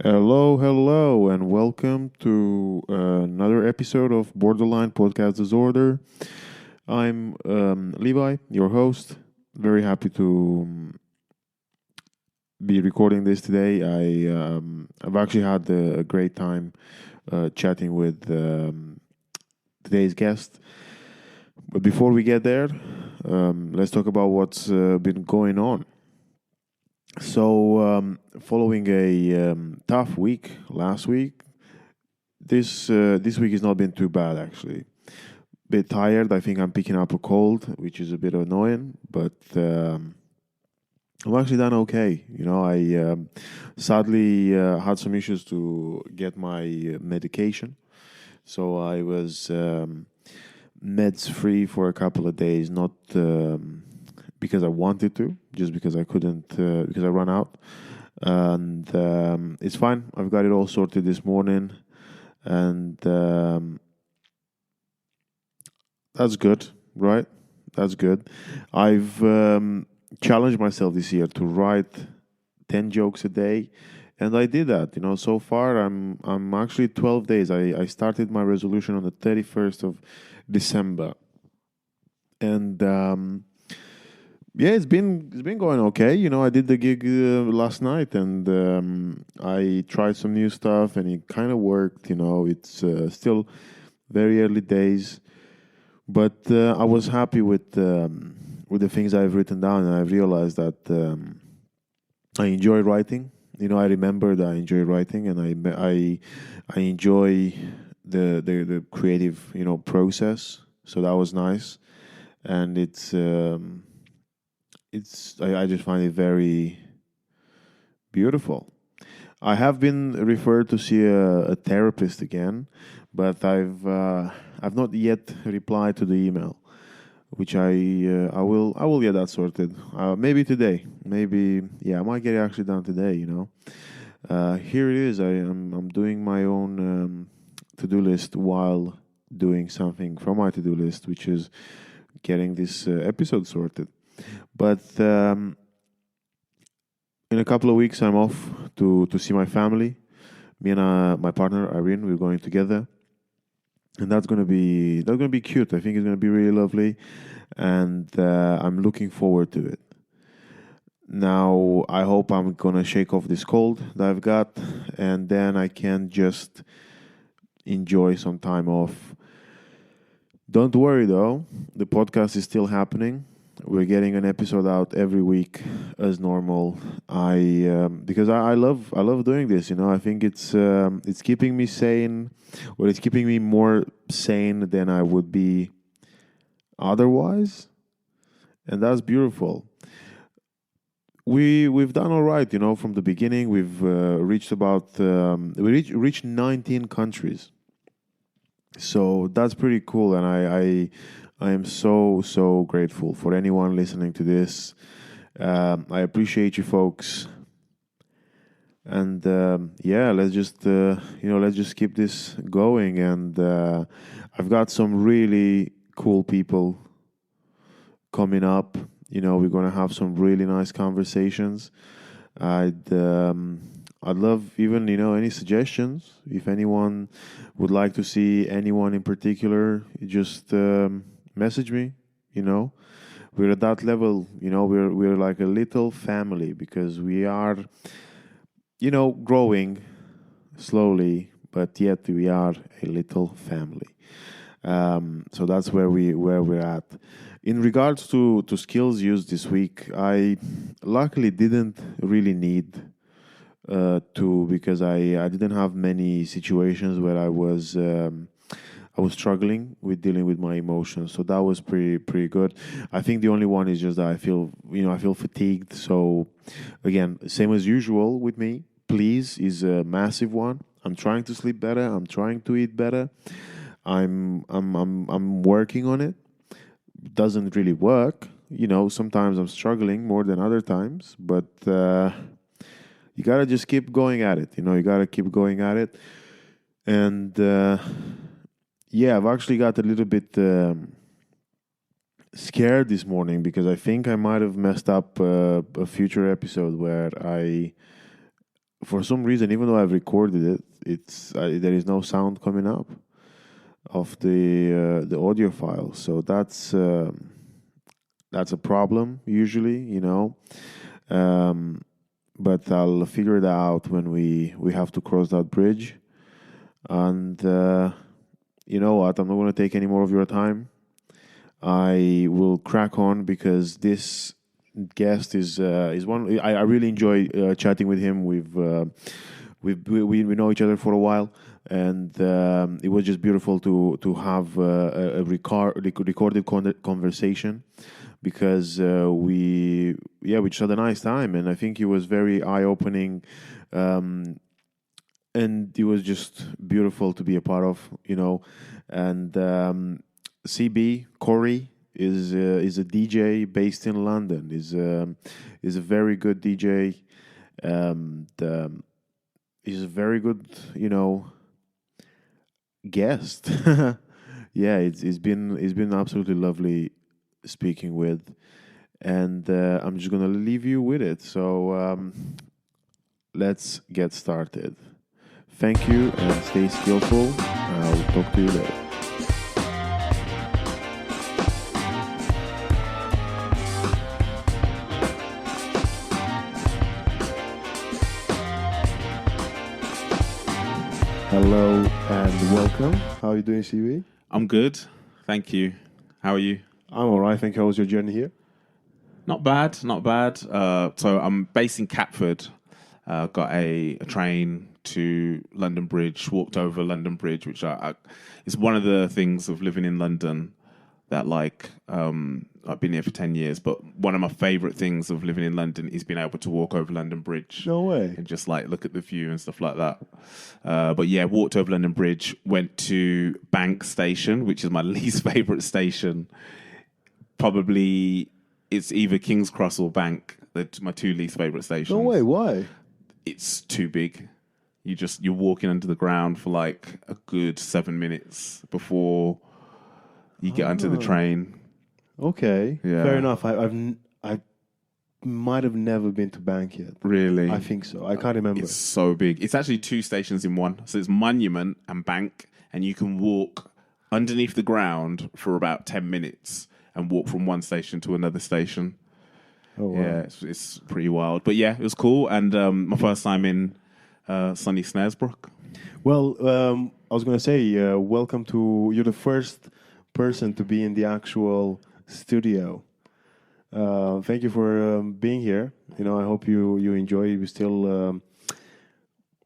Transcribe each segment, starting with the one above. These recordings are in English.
Hello, hello, and welcome to another episode of Borderline Podcast Disorder. I'm Levi, your host. Very happy to be recording this today. I've actually had a great time chatting with today's guest. But before we get there, let's talk about what's been going on. So, following a tough week last week, this week has not been too bad actually. Bit tired. I think I'm picking up a cold, which is a bit annoying, but I'm actually done okay. I sadly had some issues to get my medication, so I was meds free for a couple of days. Not because I wanted to, just because I couldn't, because I ran out. And it's fine. I've got it all sorted this morning, and that's good, right? That's good. I've challenged myself this year to write 10 jokes a day, and I did that. So far I'm actually 12 days. I started my resolution on the 31st of December, and yeah, it's been going okay. I did the gig last night, and I tried some new stuff, and it kind of worked. It's still very early days, but I was happy with the things I've written down, and I've realized that I enjoy writing. I remember that I enjoy writing, and I enjoy the creative process. So that was nice, and I just find it very beautiful. I have been referred to see a therapist again, but I've not yet replied to the email, which I will get that sorted. Maybe today. Maybe I might get it actually done today. Here it is. I'm doing my own to do list while doing something from my to do list, which is getting this episode sorted. But in a couple of weeks, I'm off to see my family. Me and my partner Irene, we're going together, and that's gonna be cute. I think it's gonna be really lovely, and I'm looking forward to it. Now, I hope I'm gonna shake off this cold that I've got, and then I can just enjoy some time off. Don't worry though, the podcast is still happening. We're getting an episode out every week as normal. Because I love doing this. I think it's keeping me sane, or it's keeping me more sane than I would be otherwise, and that's beautiful. We've done all right. From the beginning. We've reached about reached 19 countries, so that's pretty cool, and I am so grateful for anyone listening to this. I appreciate you folks, and let's just keep this going. And I've got some really cool people coming up. We're gonna have some really nice conversations. I'd love even any suggestions. If anyone would like to see anyone in particular, just message me. We're at that level. We're like a little family, because we are growing slowly, but yet we are a little family. So that's where we're at. In regards to skills used this week, I luckily didn't really need to, because I didn't have many situations where I was struggling with dealing with my emotions, so that was pretty good. I think the only one is just that I feel fatigued. So again, same as usual with me. Please is a massive one. I'm trying to sleep better. I'm trying to eat better. I'm working on it. Doesn't really work. Sometimes I'm struggling more than other times, but you gotta just keep going at it. You gotta keep going at it, and I've actually got a little bit scared this morning, because I think I might have messed up a future episode where for some reason, even though I've recorded it, it's there is no sound coming up of the audio file. So that's a problem usually, but I'll figure it out when we have to cross that bridge. And you know what? I'm not going to take any more of your time. I will crack on because this guest is one I really enjoy chatting with him. We know each other for a while, and it was just beautiful to have a recorded conversation because we just had a nice time, and I think it was very eye opening. And it was just beautiful to be a part of, and CB Corey is a DJ based in London. Is a very good DJ. He's a very good, guest. Yeah, it's been absolutely lovely speaking with, and I'm just gonna leave you with it. So let's get started. Thank you and stay skillful. I'll talk to you later. Hello and welcome. How are you doing, CB? I'm good. Thank you. How are you? I'm all right. Thank you. How was your journey here? Not bad. So I'm based in Catford. Got a train to London Bridge, walked over London Bridge, which is one of the things of living in London that I've been here for 10 years, but one of my favourite things of living in London is being able to walk over London Bridge. No way. And just look at the view and stuff like that. But yeah, walked over London Bridge, went to Bank Station, which is my least favourite station. Probably it's either King's Cross or Bank. They're my two least favourite stations. No way. Why? It's too big. You're walking under the ground for a good 7 minutes before you get onto the train. Okay, yeah. Fair enough. I might have never been to Bank yet. Really? I think so. I can't remember. It's so big. It's actually two stations in one. So it's Monument and Bank, and you can walk underneath the ground for about 10 minutes and walk from one station to another station. Oh, wow. Yeah, it's pretty wild. But yeah, it was cool. And my first time in sunny Snaresbrook. Well, I was going to say, welcome to... You're the first person to be in the actual studio. Thank you for being here. I hope you enjoy. We're still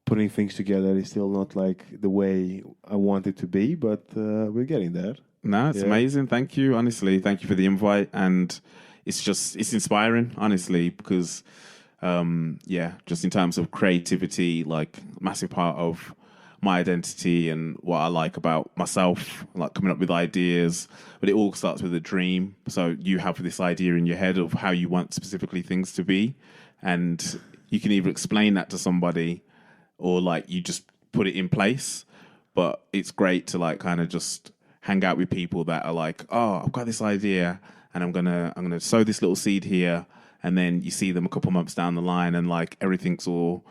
putting things together. It's still not like the way I want it to be, but we're getting there. No, it's amazing. Thank you. Honestly, thank you for the invite. And it's inspiring, honestly, because, just in terms of creativity, massive part of my identity and what I like about myself, coming up with ideas, but it all starts with a dream. So you have this idea in your head of how you want specifically things to be, and you can either explain that to somebody or you just put it in place. But it's great to kind of just hang out with people that are oh, I've got this idea and I'm gonna sow this little seed here, and then you see them a couple months down the line and everything's all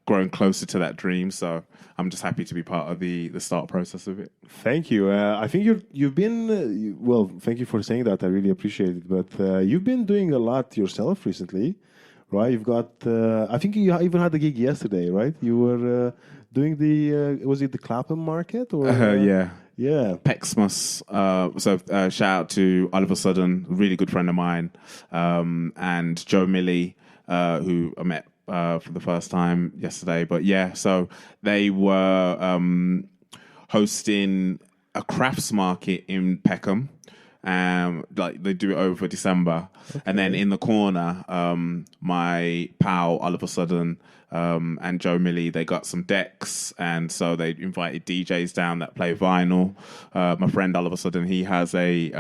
growing closer to that dream. So I'm just happy to be part of the start process of it. Thank you. I think you've been well. Thank you for saying that. I really appreciate it. But you've been doing a lot yourself recently, right? You've got. I think you even had a gig yesterday, right? You were doing the. Was it the Clapham Market or? Yeah. Yeah. Pexmas. So shout out to Oliver Sudden, a really good friend of mine, and Joe Milley, who I met for the first time yesterday. But yeah, so they were hosting a crafts market in Peckham. They do it over December. Okay. And then in the corner, my pal Oliver Sudden and Joe Milley, they got some decks, and so they invited DJs down that play vinyl. My friend Oliver Sudden, he has a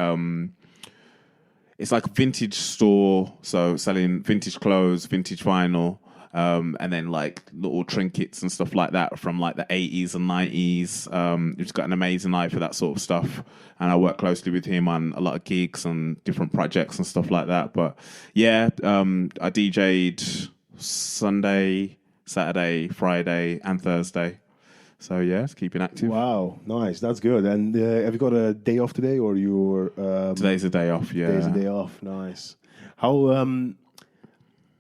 it's like a vintage store, so selling vintage clothes, vintage vinyl, and then little trinkets and stuff like that from the 80s and 90s. He's got an amazing eye for that sort of stuff, and I work closely with him on a lot of gigs and different projects and stuff like that. But yeah, I DJ'd Sunday, Saturday, Friday, and Thursday. So yeah, it's keeping active. Wow, nice. That's good. And have you got a day off today, or you're? Today's a day off. Yeah, today's a day off. Nice. How?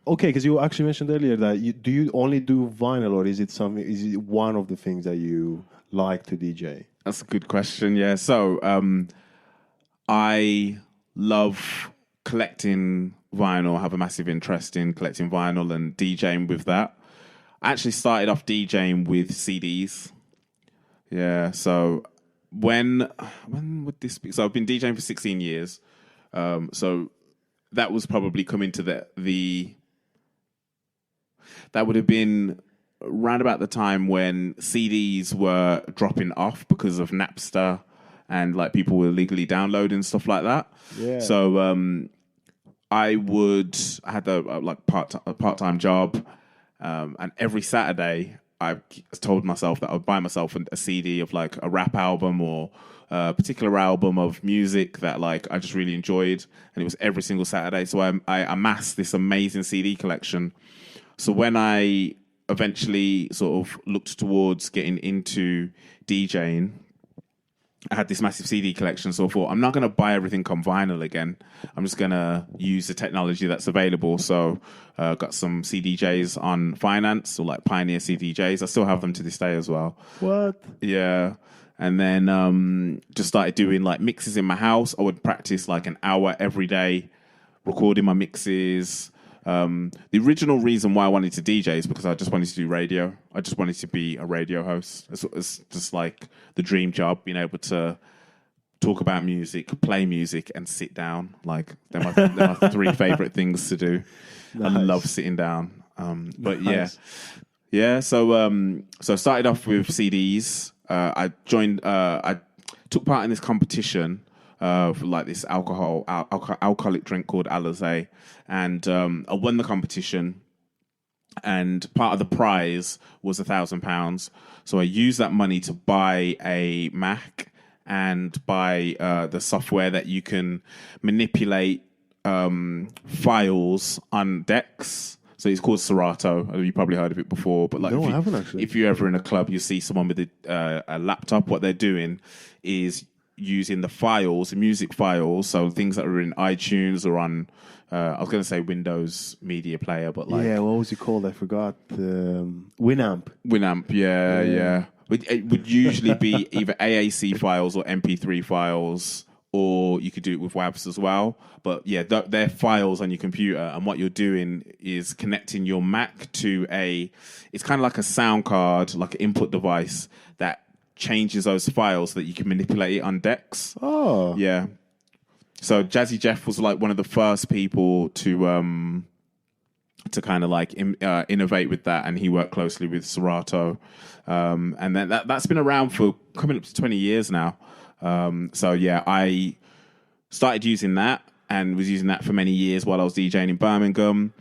Okay, because you actually mentioned earlier that do you only do vinyl, or is it something? Is it one of the things that you like to DJ? That's a good question. Yeah, so I love collecting vinyl. Have a massive interest in collecting vinyl and DJing with that. I actually started off DJing with CDs. Yeah, so when would this be? So I've been DJing for 16 years. So that was probably coming to that would have been around about the time when CDs were dropping off because of Napster and like people were legally downloading stuff like that. Yeah. So I had a part-time job, and every Saturday I told myself that I would buy myself a CD of like a rap album or a particular album of music that like I just really enjoyed, and it was every single Saturday. So I amassed this amazing CD collection. So when I eventually sort of looked towards getting into DJing, I had this massive CD collection, so I thought, I'm not going to buy everything on vinyl again. I'm just going to use the technology that's available. So got some CDJs on finance, or like Pioneer CDJs. I still have them to this day as well. What? Yeah. And then just started doing like mixes in my house. I would practice like an hour every day, recording my mixes. The original reason why I wanted to DJ is because I just wanted to do radio. I just wanted to be a radio host. It's just like the dream job, being able to talk about music, play music, and sit down. Like they're my three favorite things to do. Nice. I love sitting down. But nice. Yeah. So I started off with CDs. I took part in this competition. For like this alcoholic drink called Alizé, and I won the competition, and part of the prize was £1,000. So I used that money to buy a Mac and buy the software that you can manipulate files on decks. So it's called Serato. You probably heard of it before, but like, no, I haven't actually. If you're ever in a club, you see someone with a laptop. What they're doing is using the files, the music files, so things that are in iTunes or on, I was going to say Windows Media Player, but like... Yeah, what was it called? I forgot. Winamp. Winamp, yeah. It would usually be either AAC files or MP3 files, or you could do it with WAVs as well. But yeah, they're files on your computer, and what you're doing is connecting your Mac to it's kind of like a sound card, like an input device that changes those files so that you can manipulate it on decks. Oh. Yeah. So Jazzy Jeff was like one of the first people to kind of like innovate with that, and he worked closely with Serato. And then that's been around for coming up to 20 years now. So yeah, I started using that and was using that for many years while I was DJing in Birmingham.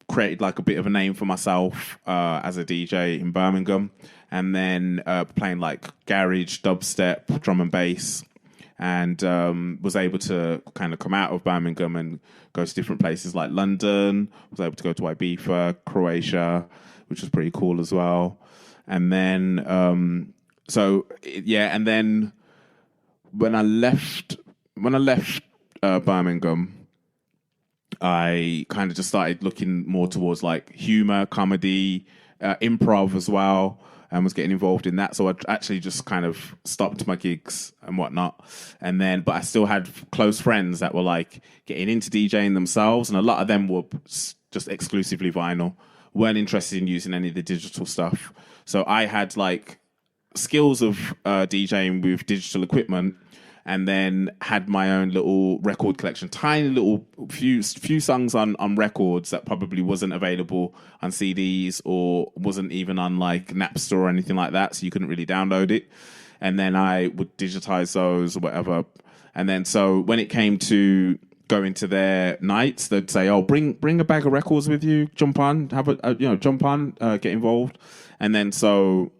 Created like a bit of a name for myself as a DJ in Birmingham, and then playing like garage, dubstep, drum and bass, and was able to kind of come out of Birmingham and go to different places like London. Was able to go to Ibiza, Croatia, which was pretty cool as well. And then and then when I left Birmingham, I kind of just started looking more towards like humor, comedy, improv as well, and was getting involved in that. So I actually just kind of stopped my gigs and whatnot. But I still had close friends that were like getting into DJing themselves, and a lot of them were just exclusively vinyl, weren't interested in using any of the digital stuff. So I had like skills of DJing with digital equipment, and then had my own little record collection, tiny little few songs on records that probably wasn't available on CDs or wasn't even on like Napster or anything like that, so you couldn't really download it. And then I would digitize those or whatever. And then so when it came to going to their nights, they'd say, "Oh, bring a bag of records with you, jump on, get involved." And then so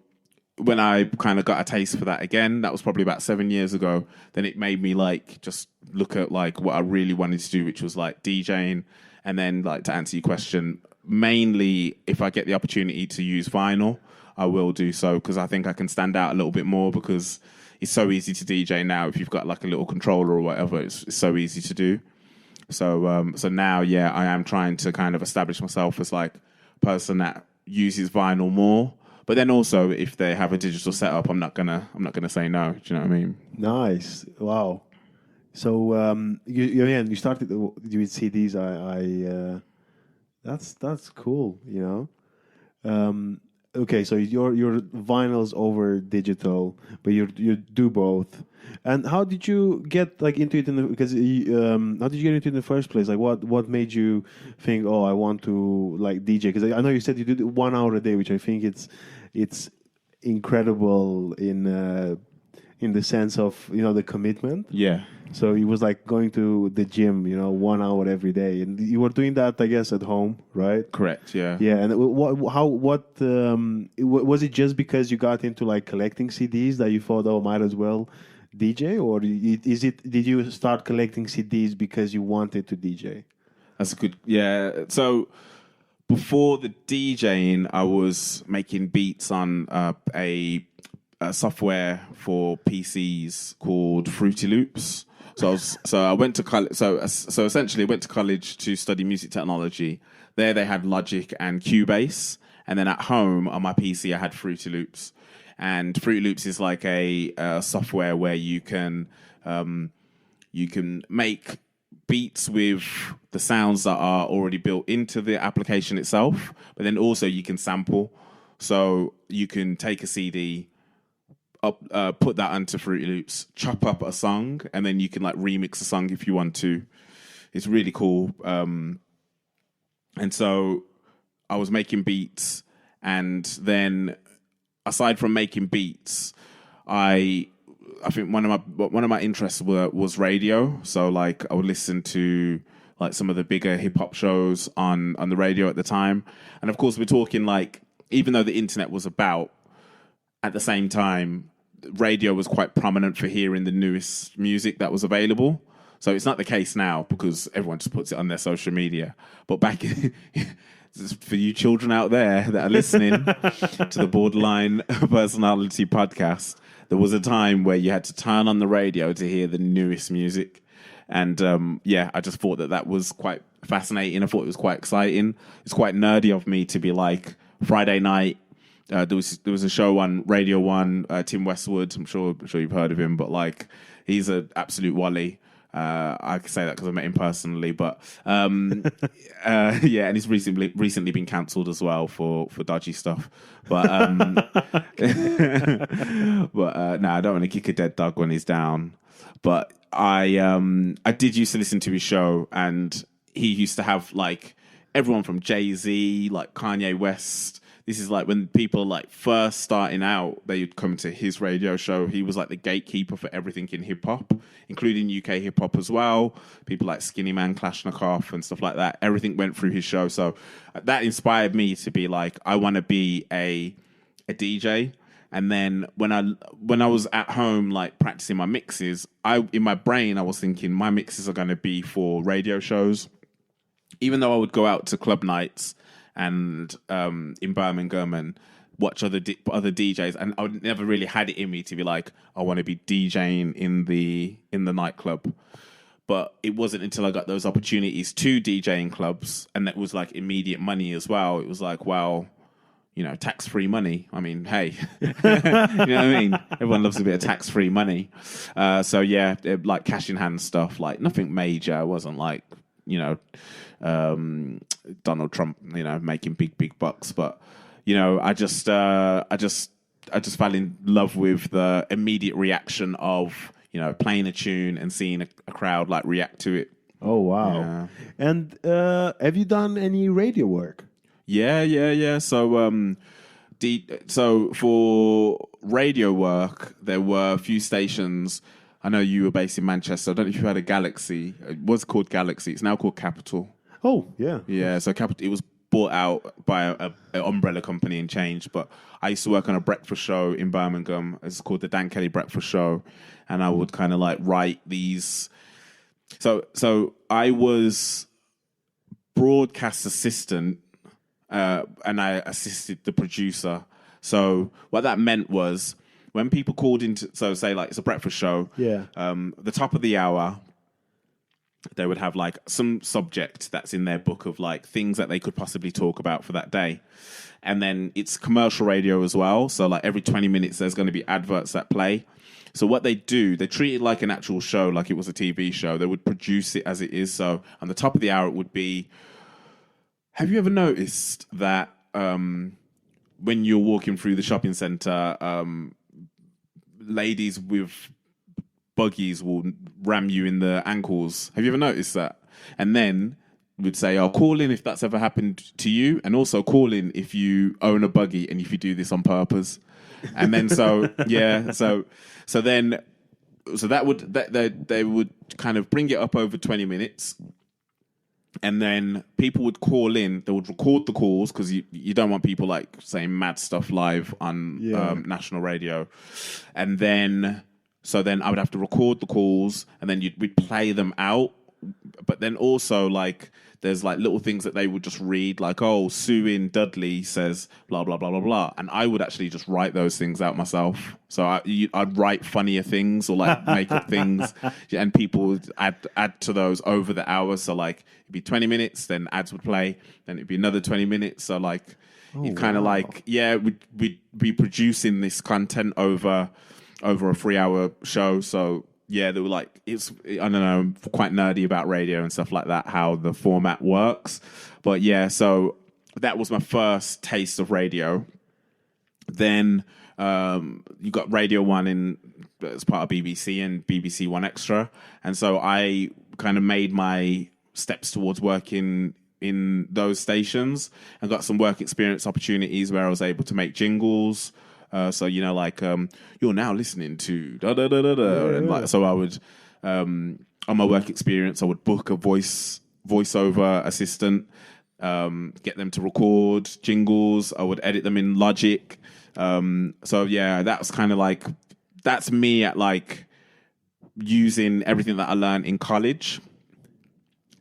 when I kind of got a taste for that again, that was probably about 7 years ago, then it made me like just look at like what I really wanted to do, which was like DJing. And then like to answer your question, mainly if I get the opportunity to use vinyl, I will do so because I think I can stand out a little bit more because it's so easy to DJ now. If you've got like a little controller or whatever, it's so easy to do. So now, yeah, I am trying to kind of establish myself as like a person that uses vinyl more. But then also, if they have a digital setup, I'm not gonna say no. Do you know what I mean? Nice. Wow. So you started with CDs. That's cool. Okay, so your vinyls over digital, but you do both. And how did you get like into it? How did you get into it in the first place? Like, what made you think, oh, I want to like DJ? Because I know you said you do 1 hour a day, which I think it's incredible in the sense of the commitment. Yeah. So it was like going to the gym, 1 hour every day, and you were doing that, I guess, at home, right? Correct. Yeah. Yeah. And was it just because you got into like collecting CDs that you thought, oh, might as well DJ, or did you start collecting CDs because you wanted to DJ? That's a good. Yeah. So before the DJing, I was making beats on a software for PCs called Fruity Loops. So I went to college. So essentially, I went to college to study music technology. There, they had Logic and Cubase, and then at home on my PC, I had Fruity Loops. And Fruity Loops is like a software where you can make beats with the sounds that are already built into the application itself, but then also you can sample. So you can take a CD, put that onto Fruity Loops, chop up a song, and then you can like remix a song if you want to. It's really cool. And so I was making beats, and then aside from making beats, I think one of my interests was radio. So like I would listen to like some of the bigger hip hop shows on the radio at the time, and of course we're talking like even though the internet was about, at the same time radio was quite prominent for hearing the newest music that was available. So it's not the case now because everyone just puts it on their social media. But back for you children out there that are listening to the Borderline Personality podcast, there was a time where you had to turn on the radio to hear the newest music. And I just thought that was quite fascinating. I thought it was quite exciting. It's quite nerdy of me to be like, Friday night, there was a show on Radio 1, Tim Westwood. I'm sure you've heard of him, but like he's an absolute wally. I can say that because I met him personally, but and he's recently been cancelled as well for dodgy stuff. But no, I don't want to kick a dead dog when he's down. But I did used to listen to his show, and he used to have like everyone from Jay-Z, like Kanye West. This is like when people like first starting out, they'd come to his radio show. He was like the gatekeeper for everything in hip hop, including UK hip hop as well. People like Skinny Man, Klashnikov and stuff like that. Everything went through his show. So that inspired me to be like, I want to be a DJ. And then when I was at home, like practicing my mixes, in my brain, I was thinking my mixes are going to be for radio shows. Even though I would go out to club nights and in Birmingham and watch other DJs, and I never really had it in me to be like, I want to be DJing in the nightclub. But it wasn't until I got those opportunities to DJ in clubs, and that was like immediate money as well. It was like, well, tax-free money. I mean, hey, you know what I mean? Everyone loves a bit of tax-free money. So yeah, like cash in hand stuff, like nothing major. It wasn't like, Donald Trump, making big bucks. But, I just fell in love with the immediate reaction of, playing a tune and seeing a crowd like react to it. Oh, wow. Yeah. And have you done any radio work? Yeah. So, so for radio work, there were a few stations. I know you were based in Manchester. I don't know if you had a Galaxy. It was called Galaxy. It's now called Capital. Oh, yeah. Yeah, so Capital. It was bought out by an umbrella company and changed. But I used to work on a breakfast show in Birmingham. It's called the Dan Kelly Breakfast Show. And I would kind of like write these. So I was broadcast assistant and I assisted the producer. So what that meant was when people called into, so say like it's a breakfast show, the top of the hour, they would have like some subject that's in their book of like things that they could possibly talk about for that day. And then it's commercial radio as well. So like every 20 minutes, there's going to be adverts that play. So what they do, they treat it like an actual show, like it was a TV show. They would produce it as it is. So on the top of the hour, it would be, have you ever noticed that when you're walking through the shopping centre, ladies with buggies will ram you in the ankles? Have you ever noticed that? And then we'd say, "I'll call in if that's ever happened to you, and also call in if you own a buggy and if you do this on purpose." And then so they would kind of bring it up over 20 minutes. And then people would call in. They would record the calls because you don't want people like saying mad stuff live on national radio. And then I would have to record the calls, and then we'd play them out. But then also like there's like little things that they would just read, like, oh, Sue in Dudley says blah blah blah blah blah, and I would actually just write those things out myself. So I'd write funnier things or like make up things, and people would add to those over the hour. So like it'd be 20 minutes, then ads would play, then it'd be another 20 minutes. So like it kind of like we'd be producing this content over a 3-hour show. So yeah, they were like, I don't know, I'm quite nerdy about radio and stuff like that, how the format works. But yeah, so that was my first taste of radio. Then you got Radio 1 as part of BBC and BBC One Extra. And so I kind of made my steps towards working in those stations and got some work experience opportunities where I was able to make jingles. So, you know, like, you're now listening to da-da-da-da-da. And like, so I would, on my work experience, I would book a voiceover assistant, get them to record jingles. I would edit them in Logic. So, yeah, that was kind of like, that's me at like using everything that I learned in college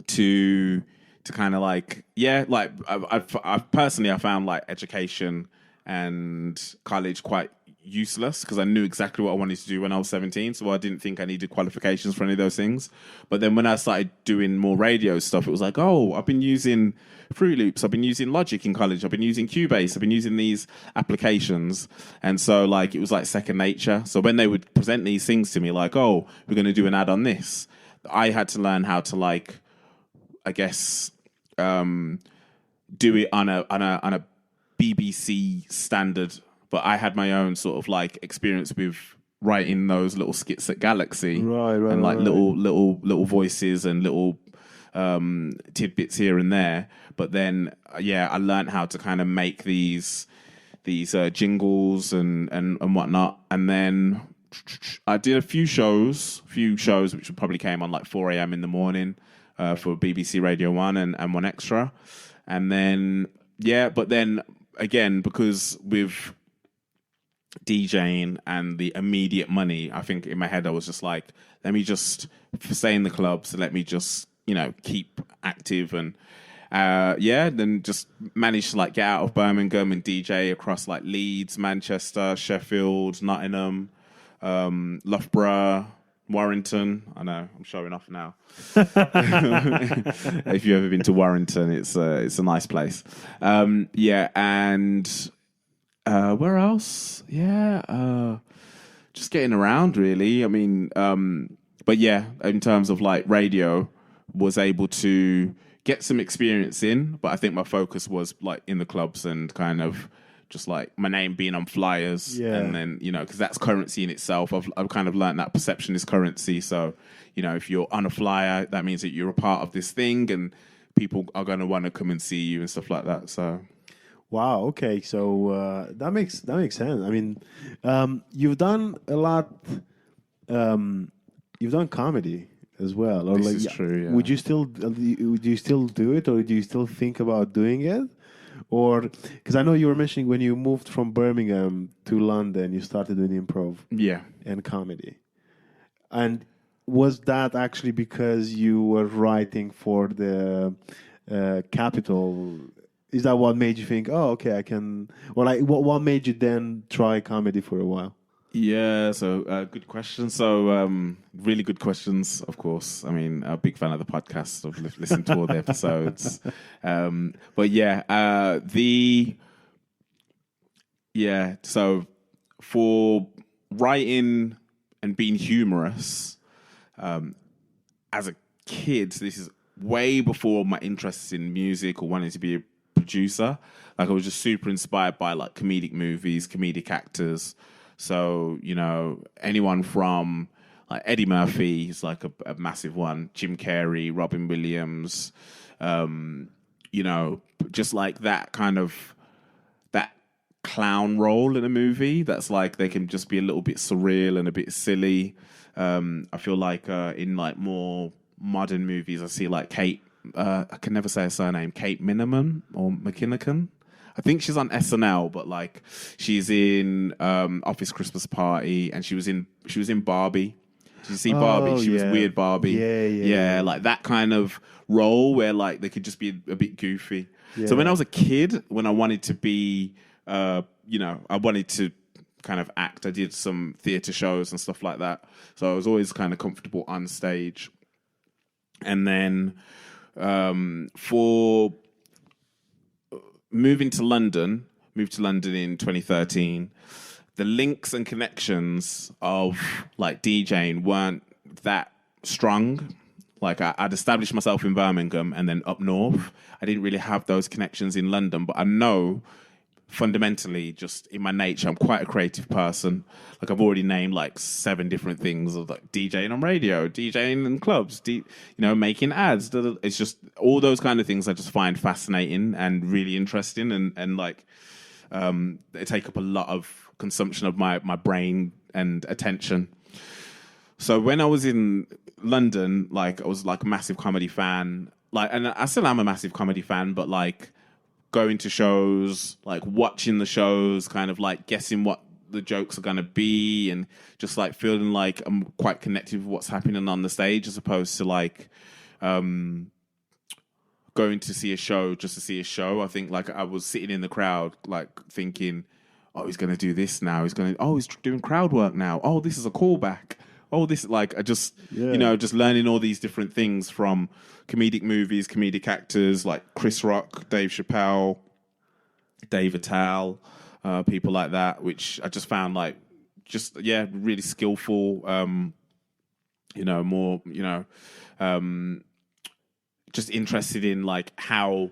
to kind of like, yeah, like I've personally, I found like education and college quite useless because I knew exactly what I wanted to do when I was 17, so I didn't think I needed qualifications for any of those things. But then when I started doing more radio stuff, it was like, oh, I've been using Fruit Loops, I've been using Logic in college, I've been using Cubase, I've been using these applications, and so like it was like second nature. So when they would present these things to me, like, oh, we're going to do an ad on this, I had to learn how to like, I guess, do it on a BBC standard, but I had my own sort of like experience with writing those little skits at Galaxy, and like little voices and little tidbits here and there. But then, yeah, I learned how to kind of make these jingles and whatnot. And then I did a few shows which probably came on like 4 a.m. in the morning for BBC Radio 1 and One Extra. And then, yeah, but then again, because with DJing and the immediate money, I think in my head I was just like, let me just stay in the clubs, let me just, you know, keep active. And then just managed to like get out of Birmingham and DJ across like Leeds, Manchester, Sheffield, Nottingham, Loughborough, Warrington. I know I'm showing off now. If you've ever been to Warrington, it's a nice place. And where else? Yeah, just getting around really. I mean, but yeah, in terms of like radio, was able to get some experience in, but I think my focus was like in the clubs and kind of just like my name being on flyers, and then, you know, because that's currency in itself. I've kind of learned that perception is currency. So, you know, if you're on a flyer, that means that you're a part of this thing, and people are going to want to come and see you and stuff like that. So, wow. Okay, so that makes sense. I mean, you've done a lot. You've done comedy as well, or this like, is true. Yeah. would you still do it, or do you still think about doing it? Or because I know you were mentioning when you moved from Birmingham to London, you started doing improv, and comedy. And was that actually because you were writing for the Capital is that what made you think, oh, okay, I can? Or like, what made you then try comedy for a while? Yeah, so good question. So really good questions, of course. I mean, a big fan of the podcast. I've listened to all the episodes. But so for writing and being humorous, as a kid, this is way before my interests in music or wanting to be a producer. Like I was just super inspired by like comedic movies, comedic actors. So, you know, anyone from like Eddie Murphy is like a massive one, Jim Carrey, Robin Williams, you know, just like that kind of that clown role in a movie that's like they can just be a little bit surreal and a bit silly. I feel like in like more modern movies, I see like Kate, I can never say her surname, Kate Miniman or McKinnican. I think she's on SNL, but like she's in Office Christmas Party, and she was in Barbie. Did you see Barbie? She was weird Barbie. Yeah, like that kind of role where like they could just be a bit goofy. Yeah. So when I was a kid, when I wanted to be, you know, I wanted to kind of act. I did some theatre shows and stuff like that. So I was always kind of comfortable on stage. And then for moved to London in 2013, the links and connections of like DJing weren't that strong. Like I'd established myself in Birmingham and then up north. I didn't really have those connections in London, but I know fundamentally just in my nature, I'm quite a creative person. Like I've already named like 7 different things of like DJing on radio, DJing in clubs, you know, making ads. It's just all those kind of things I just find fascinating and really interesting, and like they take up a lot of consumption of my brain and attention. So when I was in London, like I was like a massive comedy fan, like, and I still am a massive comedy fan, but like going to shows, like watching the shows, kind of like guessing what the jokes are going to be, and just like feeling like I'm quite connected with what's happening on the stage, as opposed to like going to see a show just to see a show. I think like I was sitting in the crowd like thinking, oh, he's going to do this now. He's doing crowd work now. Oh, this is a callback. Oh, this, like, I just, you know, just learning all these different things from comedic movies, comedic actors like Chris Rock, Dave Chappelle, Dave Attell, people like that, which I just found like, just, yeah, really skillful, you know, more, you know, just interested in like how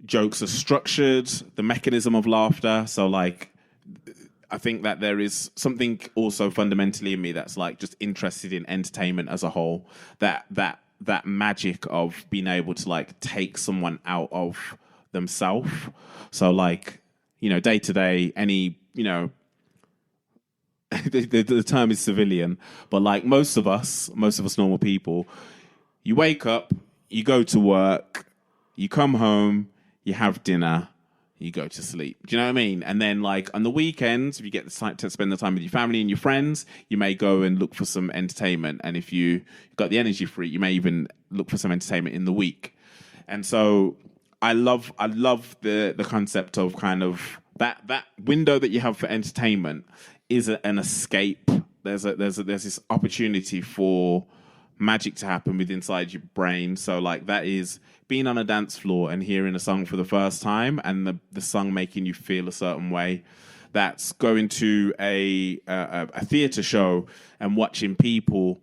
jokes are structured, the mechanism of laughter. So like, I think that there is something also fundamentally in me that's like just interested in entertainment as a whole. That magic of being able to like take someone out of themselves. So like, you know, day to day, any, you know, the term is civilian, but like most of us normal people, you wake up, you go to work, you come home, you have dinner, you go to sleep. Do you know what I mean? And then like on the weekends, if you get the time to spend the time with your family and your friends, you may go and look for some entertainment. And if you've got the energy for it, you may even look for some entertainment in the week. And so I love the concept of kind of that window that you have for entertainment is an escape. There's this opportunity for magic to happen with inside your brain. So like that is being on a dance floor and hearing a song for the first time, and the song making you feel a certain way. That's going to a theatre show and watching people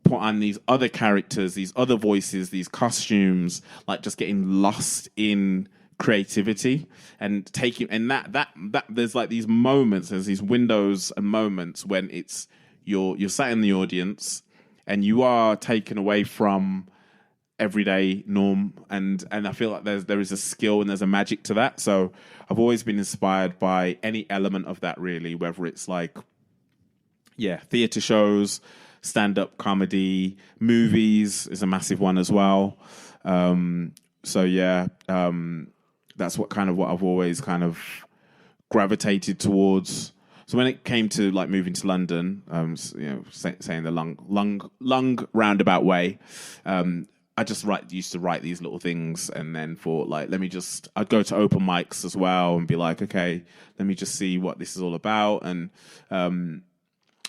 put on these other characters, these other voices, these costumes, like just getting lost in creativity and taking, and that there's like these moments, there's these windows and moments when it's you're sat in the audience and you are taken away from everyday norm, and I feel like there is a skill and there's a magic to that. So I've always been inspired by any element of that, really, whether it's like, yeah, theatre shows, stand-up comedy, movies is a massive one as well. So yeah, that's what I've always kind of gravitated towards. So when it came to like moving to London, you know, saying the long roundabout way, I just used to write these little things, and then thought like, I'd go to open mics as well and be like, okay, let me just see what this is all about, and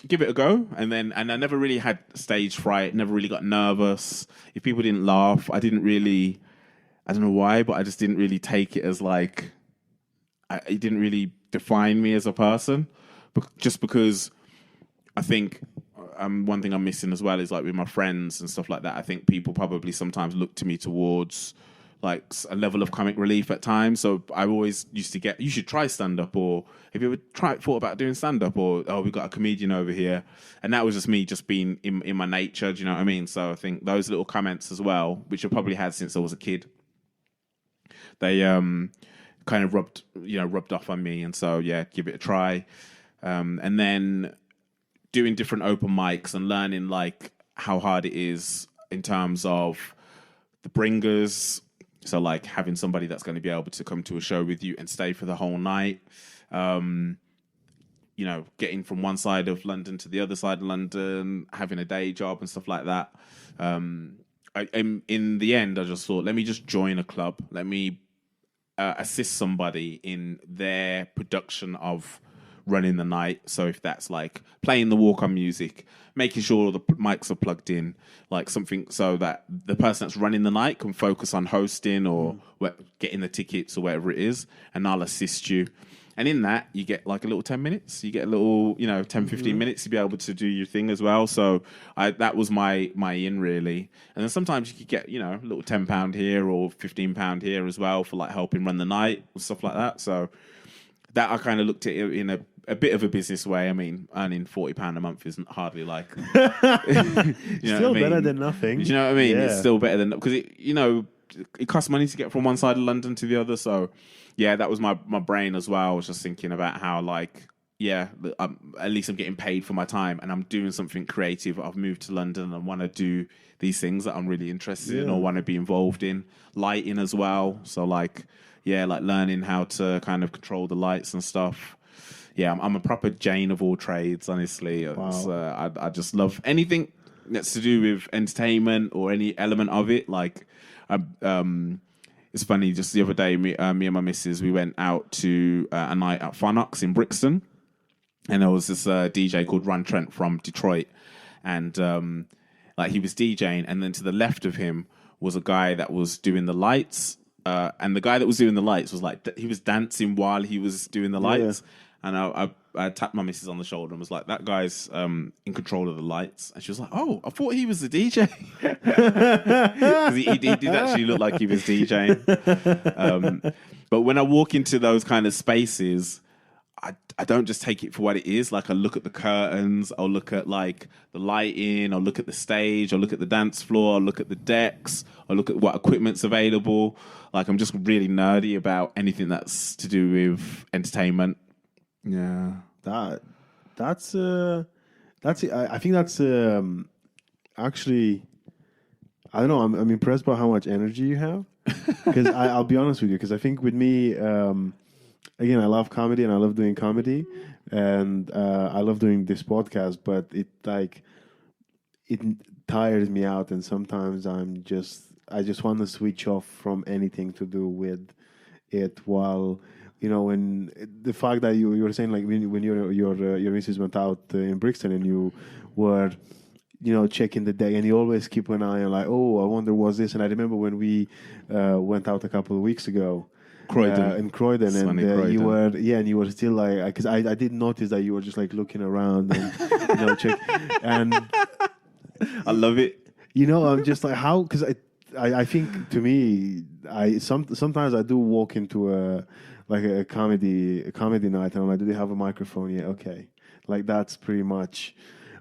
give it a go. And I never really had stage fright, never really got nervous. If people didn't laugh, I don't know why, but I just didn't really take it as like, it didn't really define me as a person, just because I think one thing I'm missing as well is like with my friends and stuff like that. I think people probably sometimes look to me towards like a level of comic relief at times. So I always used to get, you should try stand up, or have you ever thought about doing stand up, or we've got a comedian over here. And that was just me just being in my nature. Do you know what I mean? So I think those little comments as well, which I've probably had since I was a kid, they kind of rubbed off on me. And so, yeah, give it a try. And then doing different open mics and learning like how hard it is in terms of the bringers. So like having somebody that's going to be able to come to a show with you and stay for the whole night. Getting from one side of London to the other side of London, having a day job and stuff like that. In the end, I just thought, let me just join a club. Let me assist somebody in their production of running the night. So if that's like playing the walk-on music, making sure all the mics are plugged in, like something so that the person that's running the night can focus on hosting or getting the tickets or whatever it is, and I'll assist you. And in that, you get like a little 10 minutes. You get a little, 10, 15 minutes to be able to do your thing as well. So that was my in, really. And then sometimes you could get, a little £10 here or £15 here as well for like helping run the night or stuff like that. So that I kind of looked at it in a bit of a business way. I mean, earning £40 a month isn't hardly like... Still better than nothing. Do you know what I mean? Yeah. It's still better than... Because, it costs money to get from one side of London to the other. So, yeah, that was my brain as well. I was just thinking about how, like, at least I'm getting paid for my time and I'm doing something creative. I've moved to London and want to do these things that I'm really interested in or want to be involved in. Lighting as well. So, like learning how to kind of control the lights and stuff. Yeah, I'm a proper Jane of all trades, honestly. Wow. I just love anything that's to do with entertainment or any element of it. Like, it's funny, just the other day, me and my missus, we went out to a night at Phonox in Brixton. And there was this DJ called Ron Trent from Detroit. And he was DJing. And then to the left of him was a guy that was doing the lights. And the guy that was doing the lights was like, he was dancing while he was doing the lights. Yeah. And I tapped my missus on the shoulder and was like, that guy's in control of the lights. And she was like, oh, I thought he was the DJ. Because he did actually look like he was DJing. But when I walk into those kind of spaces, I don't just take it for what it is. Like, I look at the curtains, I'll look at like the lighting, I'll look at the stage, I'll look at the dance floor, I'll look at the decks, I'll look at what equipment's available. Like, I'm just really nerdy about anything that's to do with entertainment. Yeah, that's it. I think that's actually, I don't know. I'm impressed by how much energy you have. Because I'll be honest with you. Because I think with me, again, I love comedy and I love doing comedy, and I love doing this podcast. But it tires me out, and sometimes I just want to switch off from anything to do with it while. When the fact that you were saying, like, when your missus went out in Brixton and you were, checking the day, and you always keep an eye on, like, oh, I wonder what's this. And I remember when we went out a couple of weeks ago, in Croydon, and Croydon. You were still like, because I did notice that you were just like looking around and check, and I love it. I'm just like, how? Because I think, to me, sometimes I do walk into a comedy night, and I'm like, do they have a microphone? Yeah, okay. Like, that's pretty much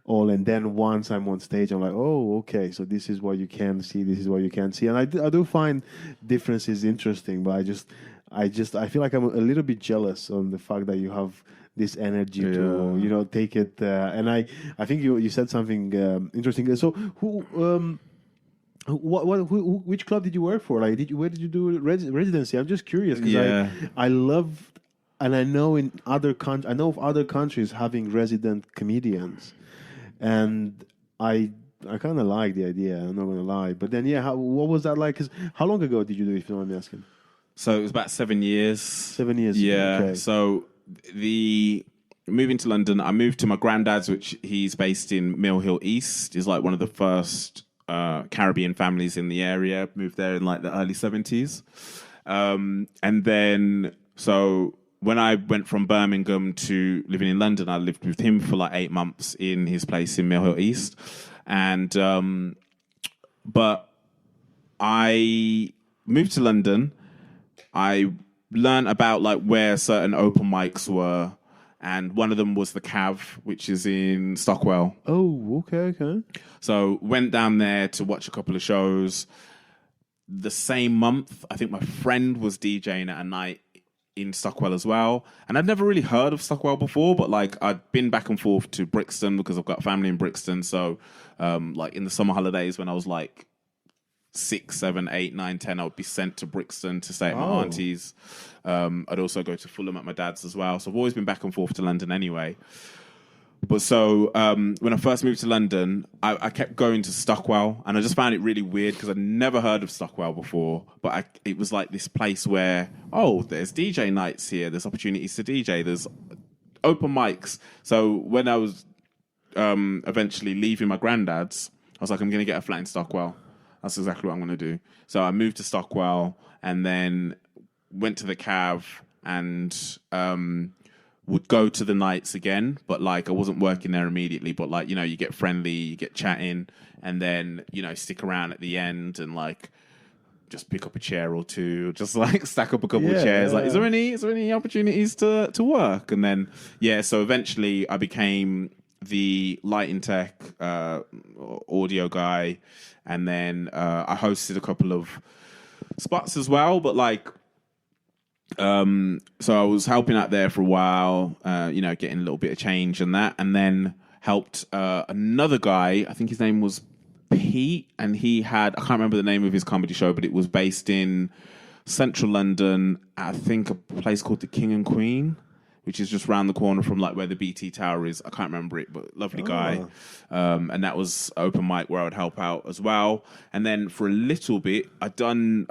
all. And then once I'm on stage, I'm like, oh, okay, so this is what you can see, this is what you can't see. And I do find differences interesting, but I feel like I'm a little bit jealous on the fact that you have this energy to take it. And I think you said something interesting. So which club did you work for? Like, where did you do residency? I'm just curious because I love, and I know of other countries having resident comedians, and I I kind of like the idea. I'm not gonna lie. But then, yeah, what was that like? 'Cause how long ago did you do it? If you don't mind me asking. So it was about 7 years. 7 years ago, Yeah. okay. So the moving to London, I moved to my granddad's, which he's based in Mill Hill East. He's like one of the first Caribbean families in the area. Moved there in like the early 70s. And then, so when I went from Birmingham to living in London, I lived with him for like 8 months in his place in Mill Hill East. And, but I moved to London. I learned about like where certain open mics were, and one of them was the Cav, which is in Stockwell. Oh, okay. So went down there to watch a couple of shows. The same month, I think my friend was DJing at a night in Stockwell as well, and I'd never really heard of Stockwell before, but like I'd been back and forth to Brixton because I've got family in Brixton. So like in the summer holidays when I was like 6, 7, 8, 9, 10, I would be sent to Brixton to stay at my auntie's. I'd also go to Fulham at my dad's as well. So I've always been back and forth to London anyway. But so when I first moved to London, I kept going to Stockwell, and I just found it really weird because I'd never heard of Stockwell before. But it was like this place where, there's DJ nights here, there's opportunities to DJ, there's open mics. So when I was eventually leaving my granddad's, I was like, I'm going to get a flat in Stockwell. That's exactly what I'm going to do. So I moved to Stockwell and then went to the Cav and would go to the nights again. But like I wasn't working there immediately. But like, you get friendly, you get chatting, and then, stick around at the end and like just pick up a chair or two, just like stack up a couple of chairs. Like, is there any opportunities to work? And then, so eventually I became the lighting tech audio guy. And then I hosted a couple of spots as well, but like, so I was helping out there for a while, getting a little bit of change and that, and then helped another guy. I think his name was Pete, and I can't remember the name of his comedy show, but it was based in central London. I think a place called the King and Queen, which is just round the corner from like where the BT Tower is. I can't remember it, but lovely guy. And that was open mic where I would help out as well. And then for a little bit, I'd done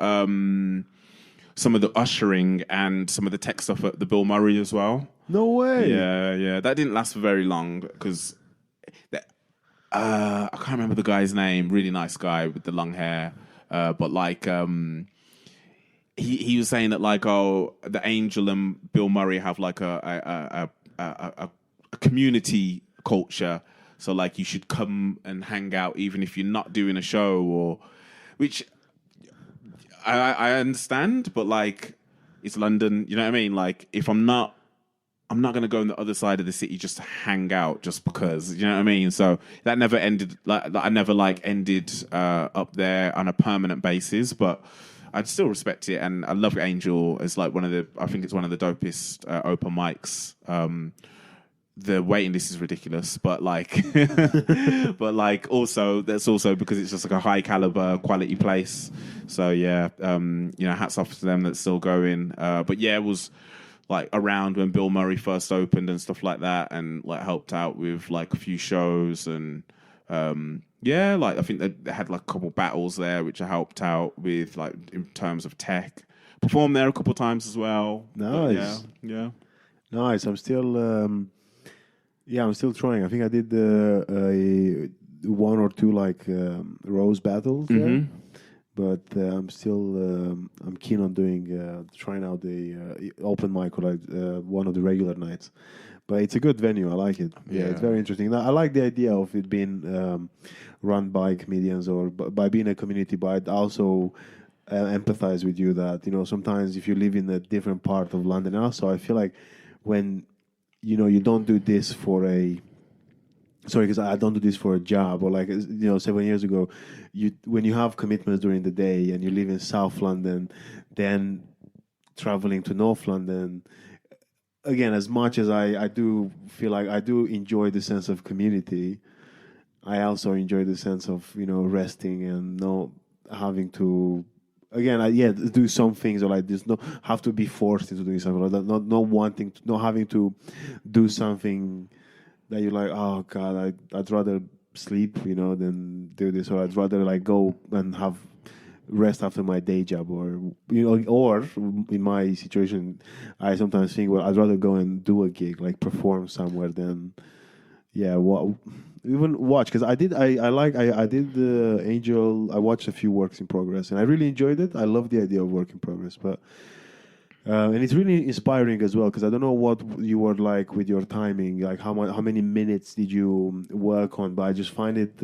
some of the ushering and some of the tech stuff at the Bill Murray as well. No way. Yeah. That didn't last for very long because I can't remember the guy's name. Really nice guy with the long hair. But like... He was saying that like the Angel and Bill Murray have like a community culture, so like you should come and hang out even if you're not doing a show, or which I understand, but like it's London, you know what I mean? Like if I'm not going to go on the other side of the city just to hang out just because, you know what I mean? So that never ended. Like I never ended up there on a permanent basis, but I'd still respect it, and I love Angel as like I think it's one of the dopest open mics. The waiting list is ridiculous, but like, also that's also because it's just like a high caliber quality place. So yeah, hats off to them that's still going. But yeah, it was like around when Bill Murray first opened and stuff like that, and like helped out with like a few shows and. Like I think they had like a couple battles there, which I helped out with, like in terms of tech. Performed there a couple times as well. Nice, yeah, nice. I'm still, I'm still trying. I think I did one or two like rose battles there, but I'm still I'm keen on doing trying out the open mic or like one of the regular nights. But it's a good venue. I like it. Yeah, it's very interesting. I like the idea of it being run by comedians or by being a community. But I also empathize with you that sometimes if you live in a different part of London, also I feel like when you don't do this for because I don't do this for a job, or like 7 years ago, when you have commitments during the day and you live in South London, then traveling to North London. Again, as much as I do feel like I do enjoy the sense of community, I also enjoy the sense of resting and not having to do some things, or like there's no have to be forced into doing something, or not having to do something that you're like, oh god, I'd rather sleep, than do this, or I'd rather like go and have rest after my day job, or in my situation, I sometimes think, well, I'd rather go and do a gig, like perform somewhere, than even watch. Because I did the Angel. I watched a few works in progress, and I really enjoyed it. I love the idea of work in progress, but. And it's really inspiring as well, because I don't know what you were like with your timing, like how many minutes did you work on, but I just find it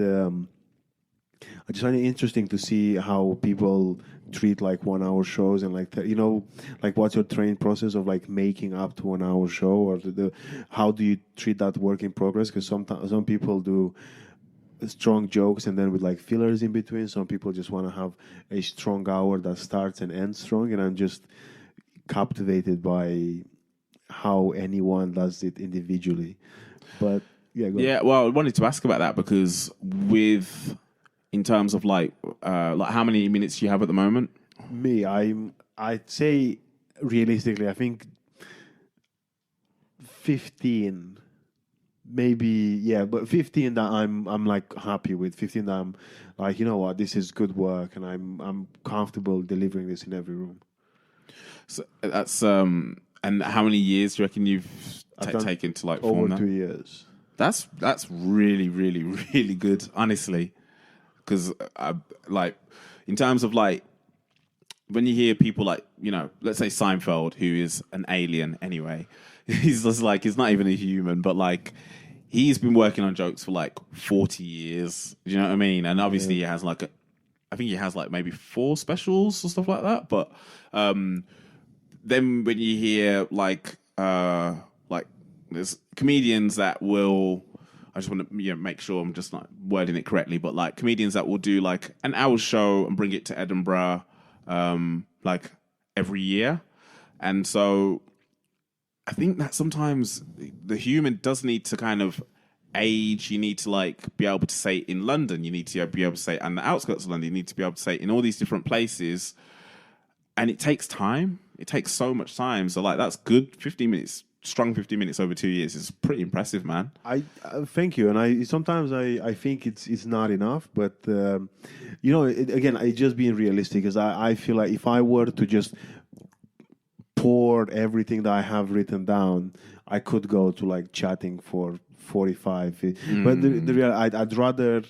interesting to see how people treat like 1 hour shows, and like like what's your training process of like making up to 1 hour show, or how do you treat that work in progress? Because some people do strong jokes and then with like fillers in between. Some people just want to have a strong hour that starts and ends strong, and I'm just captivated by how anyone does it individually. But yeah, go Yeah, well, I wanted to ask about that because in terms of like how many minutes do you have at the moment? Me, I'd say realistically, I think 15, maybe, yeah, but 15 that I'm like happy with. 15 that I'm like, you know what, this is good work, and I'm comfortable delivering this in every room. So that's and how many years do you reckon you've taken to like form over that? 2 years. That's really, really, really good, honestly. Because like in terms of like when you hear people like, let's say Seinfeld, who is an alien anyway, he's just like, he's not even a human, but like he's been working on jokes for like 40 years. Do you know what I mean? And obviously he has like I think he has like maybe 4 specials or stuff like that. But then when you hear like there's comedians that will, I just want to make sure I'm just not wording it correctly, but like comedians that will do like an hour show and bring it to Edinburgh like every year. And so I think that sometimes the human does need to kind of age. You need to like be able to say it in London. You need to be able to say it on the outskirts of London. You need to be able to say it in all these different places. And it takes time. It takes so much time. So like that's good. 15 minutes, strong 15 minutes over 2 years is pretty impressive, man. I thank you, and I sometimes I think it's not enough, but again, it's just being realistic, because I feel like if I were to just pour everything that I have written down, I could go to like chatting for 45. But the real, I'd rather.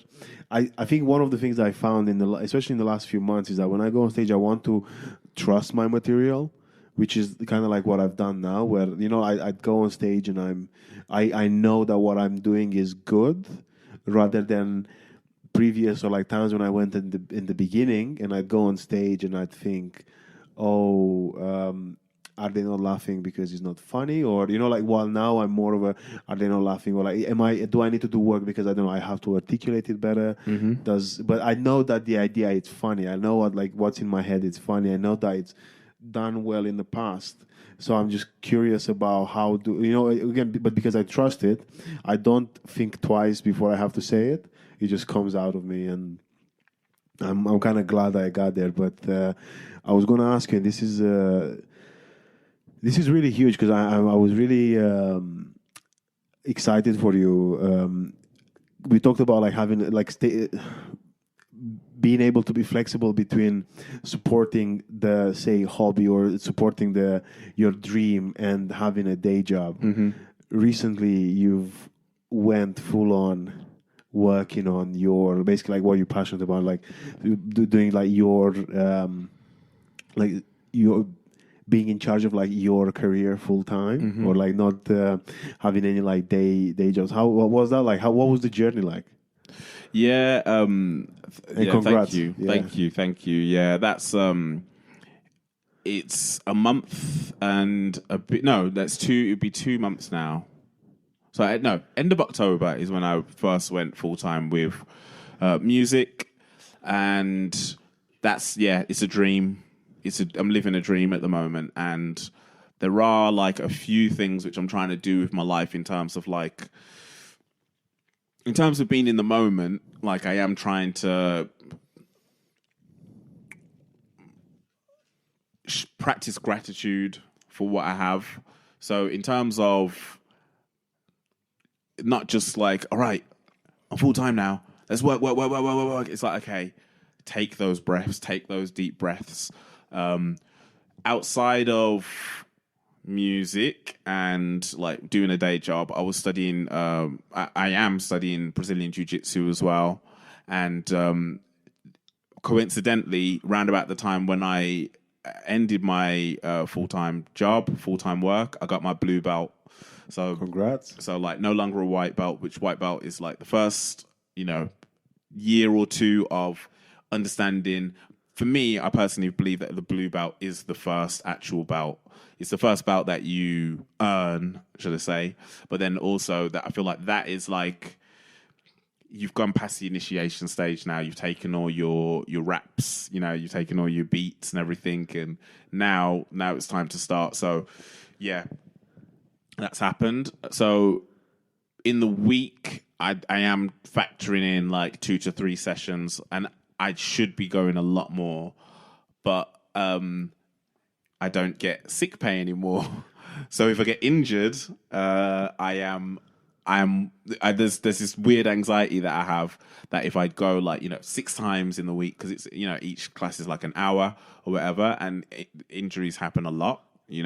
I think one of the things that I found especially in the last few months, is that when I go on stage, I want to trust my material, which is kind of like what I've done now, where I'd go on stage and I know that what I'm doing is good, rather than previous or like times when I went in the beginning and I'd go on stage and I'd think, are they not laughing because it's not funny? Or, while now I'm more of are they not laughing? Or like, do I need to do work because I don't know, I have to articulate it better? But I know that the idea, it's funny. I know what's in my head, it's funny. I know that it's done well in the past. So I'm just curious about again, but because I trust it, I don't think twice before I have to say it. It just comes out of me, and I'm kind of glad I got there. But I was going to ask you, this is really huge, because I was really excited for you. We talked about like having like being able to be flexible between supporting the, say, hobby, or supporting your dream, and having a day job. Recently, you've went full on working on your, basically like what you're passionate about, like doing like your being in charge of like your career full time, or like not having any like day jobs. What was that like? What was the journey like? Yeah, congrats. Thank you. Yeah, that's it's a month and a bit. No, it'd be 2 months now. So no, end of October is when I first went full time with music, and it's a dream. I'm living a dream at the moment, and there are like a few things which I'm trying to do with my life in terms of being in the moment. Like I am trying to practice gratitude for what I have. So in terms of not just like, all right, I'm full time now. Let's work. It's like, okay, take those breaths, take those deep breaths. Outside of music and like doing a day job, I was studying. I am studying Brazilian Jiu-Jitsu as well, and coincidentally, round about the time when I ended my full-time job, full-time work, I got my blue belt. So Congrats. So like no longer a white belt, which white belt is like the first, year or two of understanding. For me, I personally believe that the blue belt is the first actual belt. It's the first belt that you earn, should I say. But then also that I feel like that is like you've gone past the initiation stage now. You've taken all your raps, you've taken all your beats and everything, and now it's time to start. So yeah, that's happened. So in the week, I am factoring in like 2 to 3 sessions, and I should be going a lot more, but I don't get sick pay anymore. So if I get injured, there's this weird anxiety that I have that if I go like 6 times in the week, because it's each class is like an hour or whatever, and injuries happen a lot. You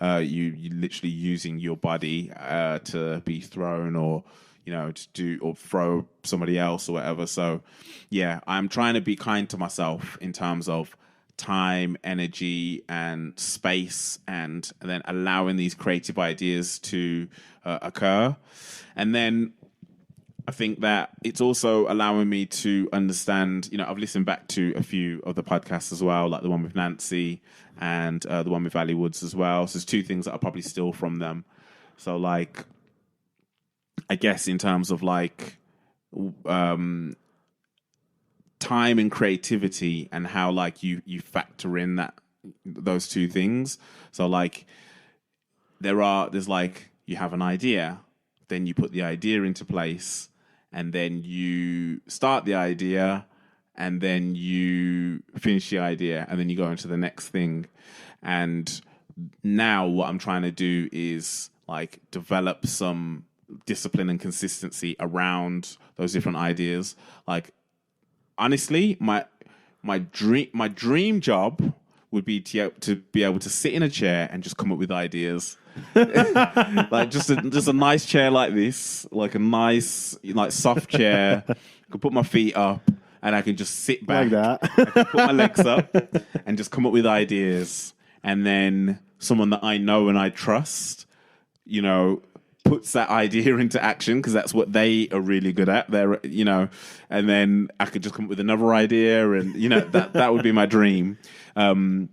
literally using your body to be thrown or to do or throw somebody else or whatever. So yeah, I'm trying to be kind to myself in terms of time, energy, and space, and then allowing these creative ideas to occur. And then I think that it's also allowing me to understand, I've listened back to a few of the podcasts as well, like the one with Nancy and the one with Valley Woods as well. So there's 2 things that I'll probably steal from them. So like, I guess in terms of like time and creativity and how like you factor in those 2 things. So like there's like you have an idea, then you put the idea into place, and then you start the idea, and then you finish the idea, and then you go into the next thing. And now what I'm trying to do is like develop some discipline and consistency around those different ideas. Like honestly, my dream job would be to be able to sit in a chair and just come up with ideas. Like just a nice chair like this, like a nice like soft chair. I could put my feet up and I can just sit back. Like that. I can put my legs up and just come up with ideas. And then someone that I know and I trust, puts that idea into action, because that's what they are really good at. And then I could just come up with another idea, and that would be my dream. So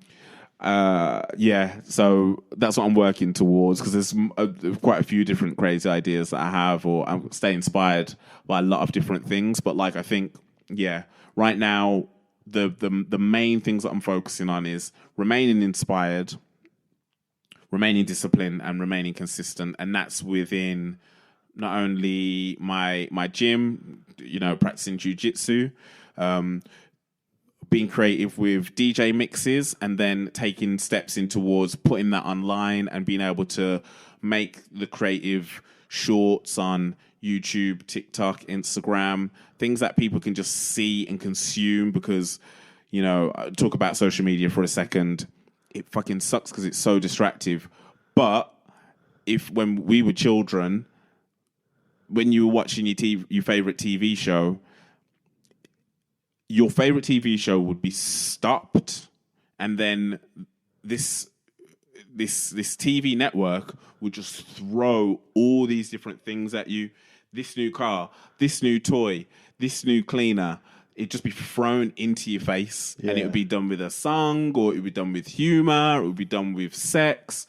that's what I'm working towards, because there's quite a few different crazy ideas that I have, or I stay inspired by a lot of different things. But like I think, right now the main things that I'm focusing on is remaining inspired, remaining disciplined, and remaining consistent. And that's within not only my gym, practicing jiu-jitsu, being creative with DJ mixes, and then taking steps in towards putting that online and being able to make the creative shorts on YouTube, TikTok, Instagram, things that people can just see and consume. Because, talk about social media for a second. It fucking sucks because it's so distractive. But when we were children, when you were watching your favorite TV show, your favorite TV show would be stopped, and then this TV network would just throw all these different things at you. This new car, this new toy, this new cleaner. It'd just be thrown into your face, and it would be done with a song, or it would be done with humor, or it would be done with sex.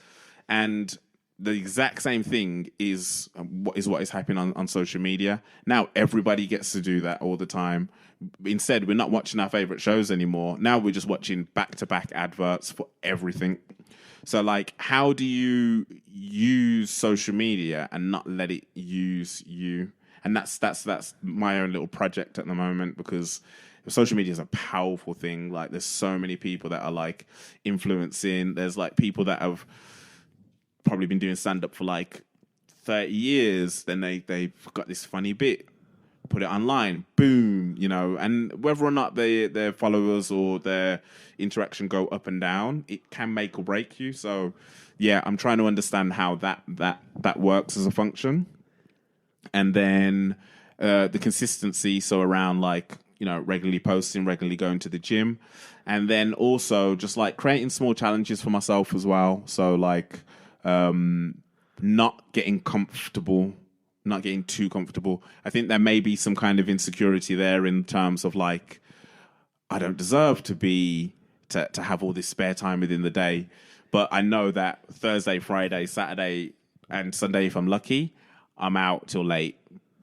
And the exact same thing is what is happening on social media. Now everybody gets to do that all the time. Instead, we're not watching our favorite shows anymore. Now we're just watching back-to-back adverts for everything. So, like, how do you use social media and not let it use you? And that's my own little project at the moment, because social media is a powerful thing. Like, there's so many people that are like influencing. There's like people that have probably been doing stand-up for like 30 years. Then they've got this funny bit. put it online, boom, and whether or not their followers or their interaction go up and down, it can make or break you. So yeah, I'm trying to understand how that works as a function. And then the consistency, so around regularly posting, regularly going to the gym, and then also just like creating small challenges for myself as well. So not getting comfortable, not getting too comfortable. I think there may be some kind of insecurity there in terms of like, I don't deserve to have all this spare time within the day. But I know that Thursday, Friday, Saturday, and Sunday, if I'm lucky, I'm out till late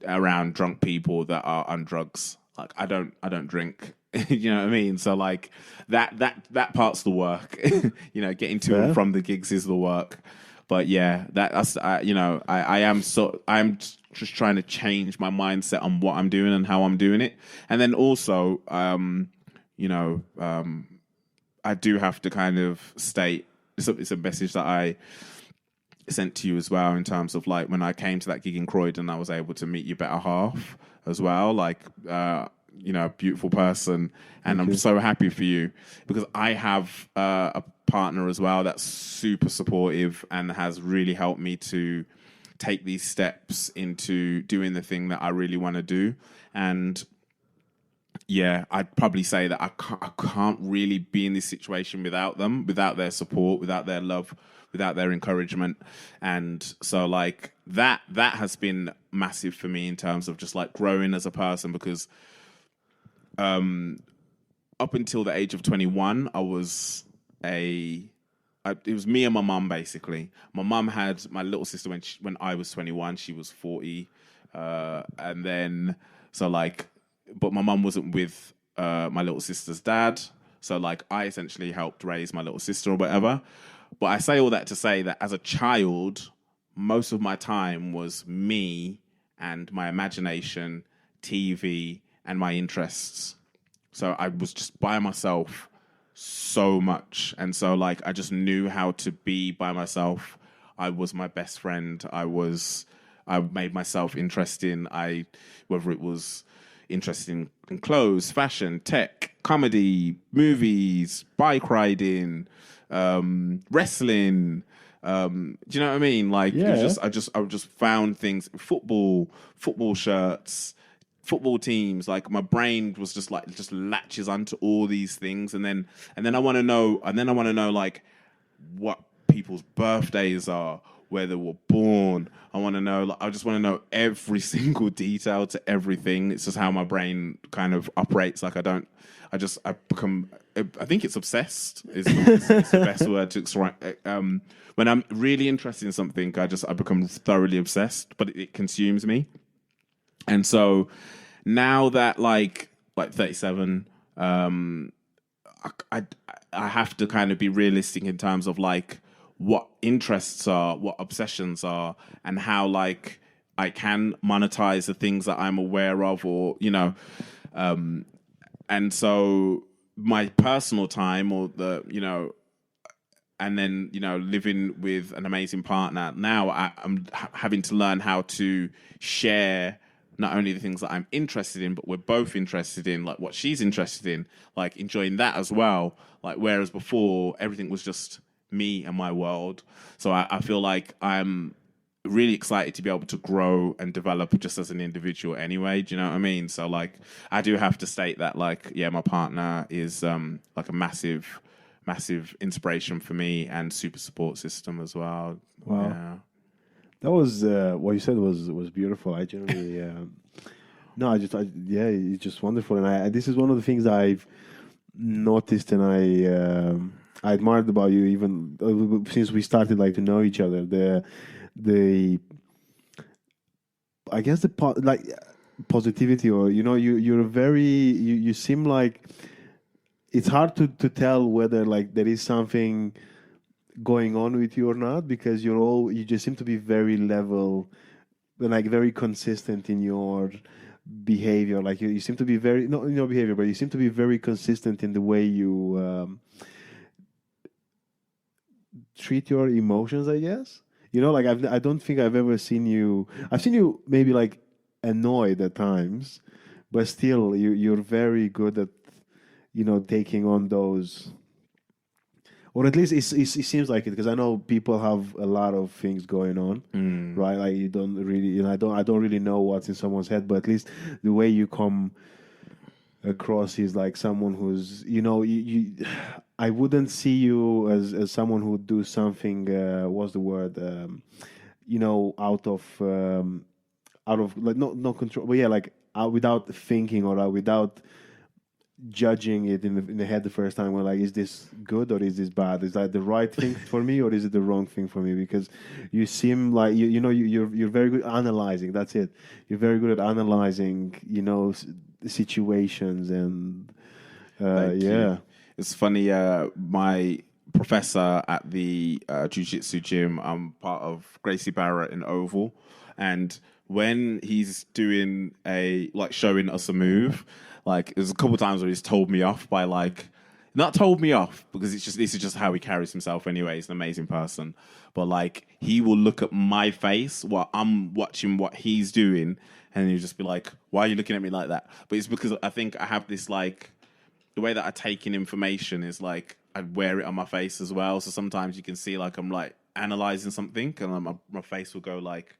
around drunk people that are on drugs. Like I don't drink. You know what I mean? So like that part's the work. Getting to and from the gigs is the work. But yeah, I'm just trying to change my mindset on what I'm doing and how I'm doing it. And then also, I do have to kind of state, it's a message that I sent to you as well, in terms of like when I came to that gig in Croydon, I was able to meet your better half as well. Like, beautiful person. And I'm so happy for you, because I have a partner as well that's super supportive and has really helped me to take these steps into doing the thing that I really want to do. And yeah, I'd probably say that I can't really be in this situation without them, without their support, without their love, without their encouragement. And so like that has been massive for me in terms of just like growing as a person, because up until the age of 21, it was me and my mum, basically. My mum had my little sister when I was 21. She was 40. And then, so like, but my mum wasn't with my little sister's dad. So like, I essentially helped raise my little sister or whatever. But I say all that to say that as a child, most of my time was me and my imagination, TV, and my interests. So I was just by myself so much. And so like I just knew how to be by myself. I was my best friend. I made myself interesting. Whether it was interested in clothes, fashion, tech, comedy, movies, bike riding, wrestling. Do you know what I mean? Like, I just found things, football shirts, football teams. Like my brain was just latches onto all these things, and then I want to know, like what people's birthdays are, where they were born. I want to know. I just want to know every single detail to everything. It's just how my brain kind of operates. Like I think it's obsessed is the best word to describe. When I'm really interested in something, I become thoroughly obsessed, but it consumes me. And so now that like 37, I have to kind of be realistic in terms of like what interests are, what obsessions are, and how like I can monetize the things that I'm aware of, or and so my personal time, or and then living with an amazing partner, now I'm having to learn how to share not only the things that I'm interested in, but we're both interested in, like what she's interested in, like enjoying that as well. Like whereas before everything was just me and my world. So I feel like I'm really excited to be able to grow and develop just as an individual anyway. Do you know what I mean? So like I do have to state that like, yeah, my partner is like a massive inspiration for me and super support system as well. Wow. Yeah. That was what you said was beautiful. I generally it's just wonderful, and this is one of the things I've noticed, and I admired about you even since we started like to know each other. The I guess positivity, or you're very you seem like it's hard to tell whether like there is something going on with you or not, because you just seem to be very level and like very consistent in your behavior. Like you seem to be very, not in your behavior, but you seem to be very consistent in the way you treat your emotions, I guess. Like I don't think I've ever seen you. I've seen you maybe like annoyed at times, but still you're very good at taking on those, or at least it seems like it, because I know people have a lot of things going on, right? Like you don't really, I don't really know what's in someone's head, but at least the way you come across is like someone who's, I wouldn't see you as someone who would do something. What's the word? Out of like no control, but yeah, like without thinking, or without judging it in the head the first time. We're like, is this good or is this bad? Is that the right thing for me or is it the wrong thing for me? Because you seem like you're very good at analyzing. That's it. You're very good at analyzing, situations and Thank yeah. you. It's funny. My professor at the jiu-jitsu gym, I'm part of Gracie Barrett in Oval, and when he's doing showing us a move, like there's a couple of times where he's told me off by not told me off, because this is just how he carries himself anyway. He's an amazing person, but like he will look at my face while I'm watching what he's doing, and he'll just be like, "Why are you looking at me like that?" But it's because I think I have this the way that I take in information is like I wear it on my face as well. So sometimes you can see like I'm like analyzing something, and my face will go like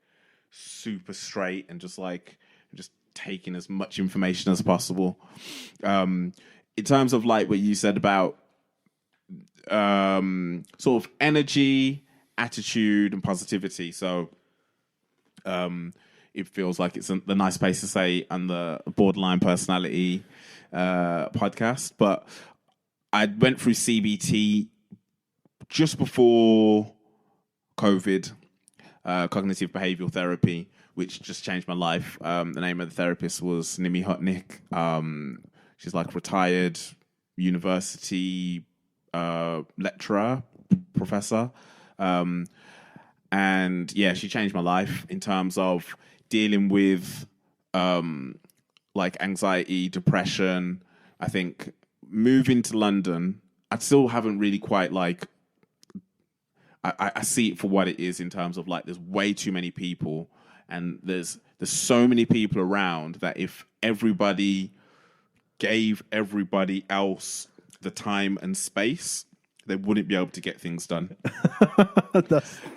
super straight and just taking as much information as possible. In terms of like what you said about sort of energy, attitude, and positivity. So it feels like it's the nice place to say on the borderline personality podcast. But I went through CBT just before COVID, cognitive behavioral therapy, which just changed my life. The name of the therapist was Nimi Hutnik. She's like retired university lecturer, professor. And yeah, she changed my life in terms of dealing with like anxiety, depression. I think moving to London, I still haven't really quite I see it for what it is in terms of like there's way too many people, and there's so many people around that if everybody gave everybody else the time and space, they wouldn't be able to get things done.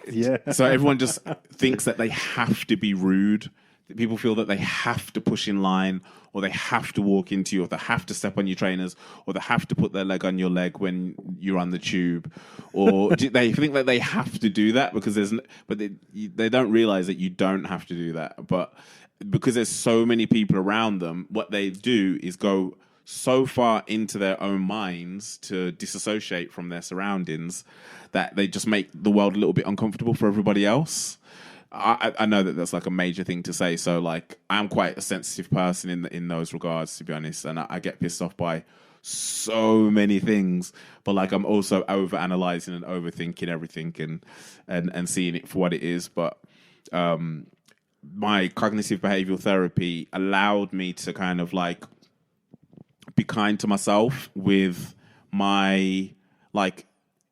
Yeah. So everyone just thinks that they have to be rude. People feel that they have to push in line, or they have to walk into you, or they have to step on your trainers, or they have to put their leg on your leg when you're on the tube, or they think that they have to do that because they don't realize that you don't have to do that. But because there's so many people around them, what they do is go so far into their own minds to disassociate from their surroundings that they just make the world a little bit uncomfortable for everybody else. I know that that's like a major thing to say. So like I'm quite a sensitive person in those regards, to be honest, and I get pissed off by so many things. But like I'm also over analyzing and overthinking everything and seeing it for what it is. But my cognitive behavioral therapy allowed me to kind of like be kind to myself with my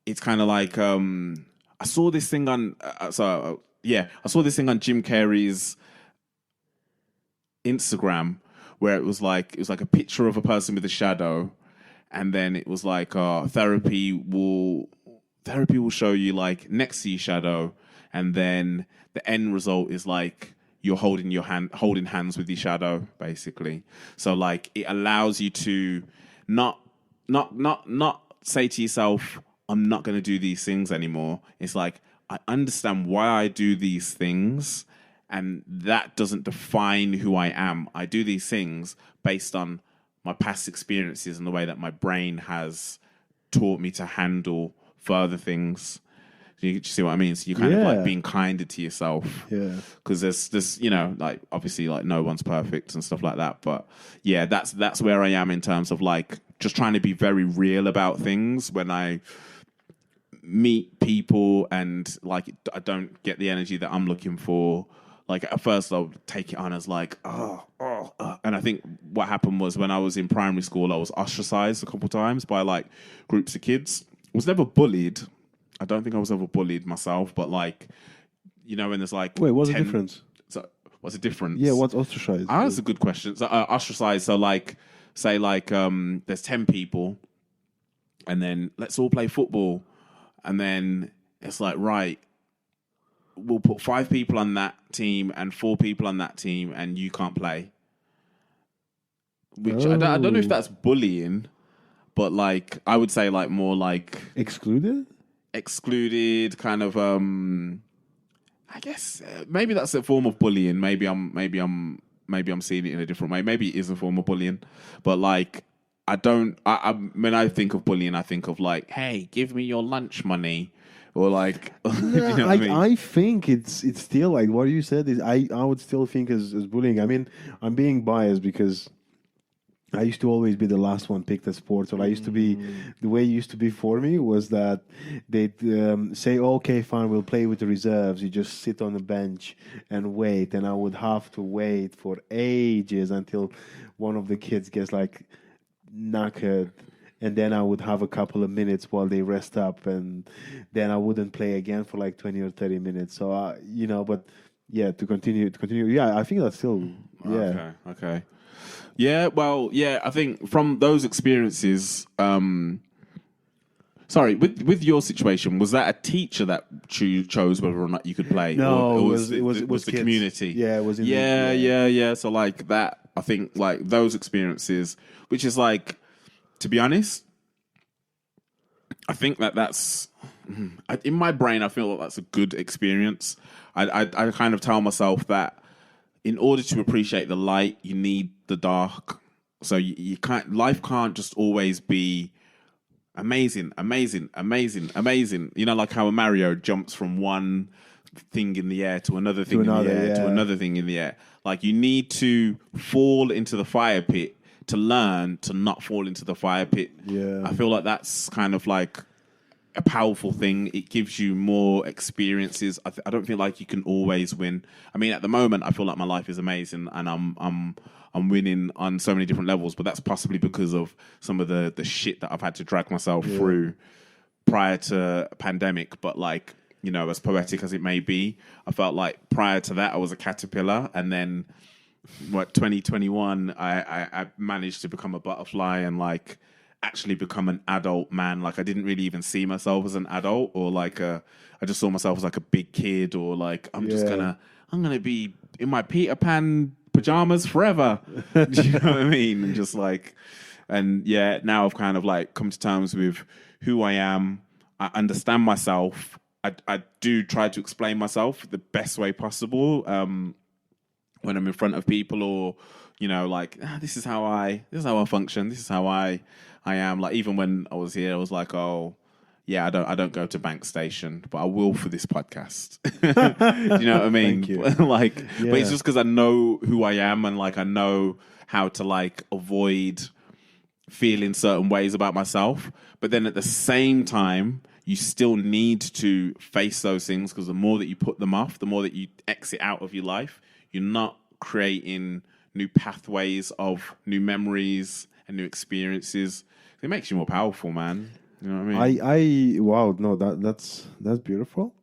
it's kind of like I saw this thing on I saw this thing on Jim Carrey's Instagram where it was like a picture of a person with a shadow, and then it was like therapy will show you like next to your shadow, and then the end result is like you're holding hands with your shadow, basically. So like it allows you to not say to yourself, I'm not going to do these things anymore. It's like, I understand why I do these things, and that doesn't define who I am. I do these things based on my past experiences and the way that my brain has taught me to handle further things. Do you see what I mean? So you're kind of like being kinder to yourself. Yeah. Because there's like obviously like no one's perfect and stuff like that. But yeah, that's where I am in terms of like just trying to be very real about things when I meet people, and like I don't get the energy that I'm looking for. Like at first I'll take it on as like and I think what happened was when I was in primary school I was ostracized a couple times by like groups of kids. I was never bullied. I don't think I was ever bullied myself, but like, you know, when there's like wait, what's the difference? So What's the difference? Yeah, what's ostracized? Ah, that's a good question. So, ostracized. So, like, say, like, there's 10 people, and then let's all play football, and then it's like, right, we'll put 5 people on that team and 4 people on that team, and you can't play. Which I don't know if that's bullying, but like I would say like more like excluded, kind of. I guess maybe that's a form of bullying. Maybe I'm seeing it in a different way. Maybe it is a form of bullying, but like I don't. When I think of bullying, I think of like, hey, give me your lunch money, or like. You know what I mean? I think it's still like what you said is I would still think as bullying. I mean, I'm being biased because I used to always be the last one picked at sports. Or I used to be, the way it used to be for me was that they'd say, okay, fine, we'll play with the reserves. You just sit on the bench and wait. And I would have to wait for ages until one of the kids gets like knackered. And then I would have a couple of minutes while they rest up. And then I wouldn't play again for like 20 or 30 minutes. So, but yeah, to continue. Yeah, I think that's still, yeah. Okay. Yeah, well, yeah, I think from those experiences, sorry, with your situation, was that a teacher that chose whether or not you could play? No, or it was the kids. community. Yeah, it was. Yeah. So like that, I think like those experiences, which is like, to be honest, I think that's in my brain. I feel like that's a good experience. I kind of tell myself that in order to appreciate the light, you need the dark. So you can't. Life can't just always be amazing. You know, like how a Mario jumps from one thing in the air to another thing in the air to another thing in the air. Like you need to fall into the fire pit to learn to not fall into the fire pit. Yeah, I feel like that's kind of like a powerful thing. It gives you more experiences. I don't feel like you can always win. I mean, at the moment, I feel like my life is amazing and I'm winning on so many different levels. But that's possibly because of some of the shit that I've had to drag myself through prior to pandemic. But like, you know, as poetic as it may be, I felt like prior to that I was a caterpillar, and then 2021 I managed to become a butterfly and like actually become an adult man. Like I didn't really even see myself as an adult, or like I just saw myself as like a big kid, or like I'm gonna be in my Peter Pan pajamas forever. Do you know what I mean? And just like, and yeah, now I've kind of like come to terms with who I am. I understand myself. I do try to explain myself the best way possible when I'm in front of people, or you know, like this is how I function. This is how I am. Like even when I was here, I was like, oh yeah, I don't go to Bank Station, but I will for this podcast. Do you know what I mean? Thank you. Like, but it's just because I know who I am, and like I know how to like avoid feeling certain ways about myself. But then at the same time, you still need to face those things, because the more that you put them off, the more that you exit out of your life, you're not creating new pathways of new memories and new experiences. It makes you more powerful, man. You know what I mean? Wow, no, that's beautiful.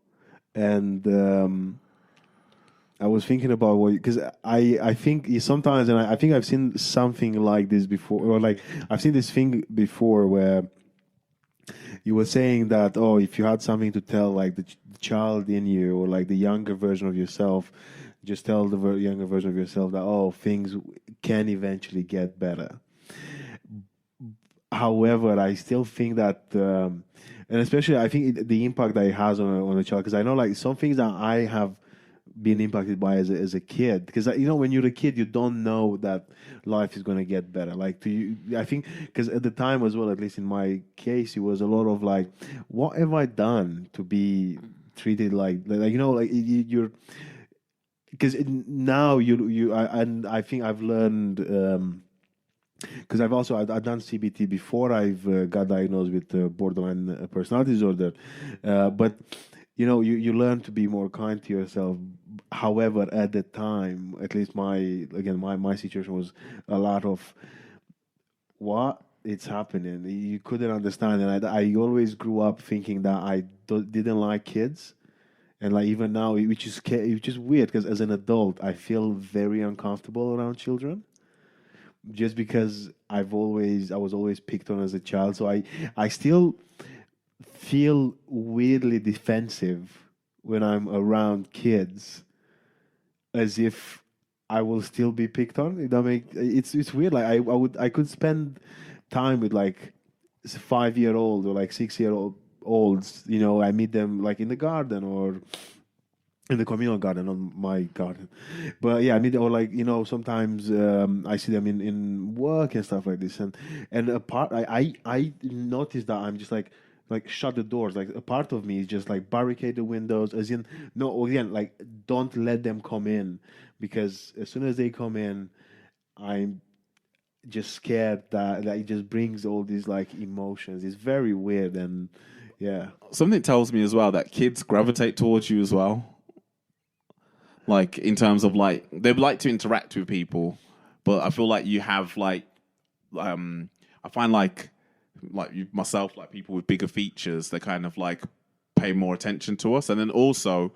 And I was thinking about what, because I think sometimes, and I think I've seen something like this before, or like I've seen this thing before where you were saying that, oh, if you had something to tell like the child in you, or like the younger version of yourself, just tell the younger version of yourself that, oh, things can eventually get better. However, I still think that, and especially I think the impact that it has on a child, because I know like some things that I have been impacted by as a kid, because you know when you're a kid you don't know that life is going to get better. Like to you, I think, because at the time as well, at least in my case, it was a lot of like, what have I done to be treated like you know, like you're, because now and I think I've learned, because I've done CBT before I've got diagnosed with borderline personality disorder, but you know, you learn to be more kind to yourself. However, at the time, at least my situation was a lot of what it's happening. You couldn't understand, and I always grew up thinking that I didn't like kids, And like even now, which is weird because as an adult, I feel very uncomfortable around children, just because I was always picked on as a child. So I still feel weirdly defensive when I'm around kids, as if I will still be picked on. You know, it's weird. Like I could spend time with like 5-year-old or like 6-year-old olds. You know, I meet them like in the garden or in the communal garden, on my garden. But yeah, I mean, or like, you know, sometimes I see them in work and stuff like this, and a part I noticed that I'm just like shut the doors. Like a part of me is just like barricade the windows, as in no, again, like don't let them come in, because as soon as they come in, I'm just scared that it just brings all these like emotions. It's very weird, and yeah. Something tells me as well that kids gravitate towards you as well. Like in terms of like they would like to interact with people, but I feel like you have like I find like you myself, like people with bigger features, they kind of like pay more attention to us, and then also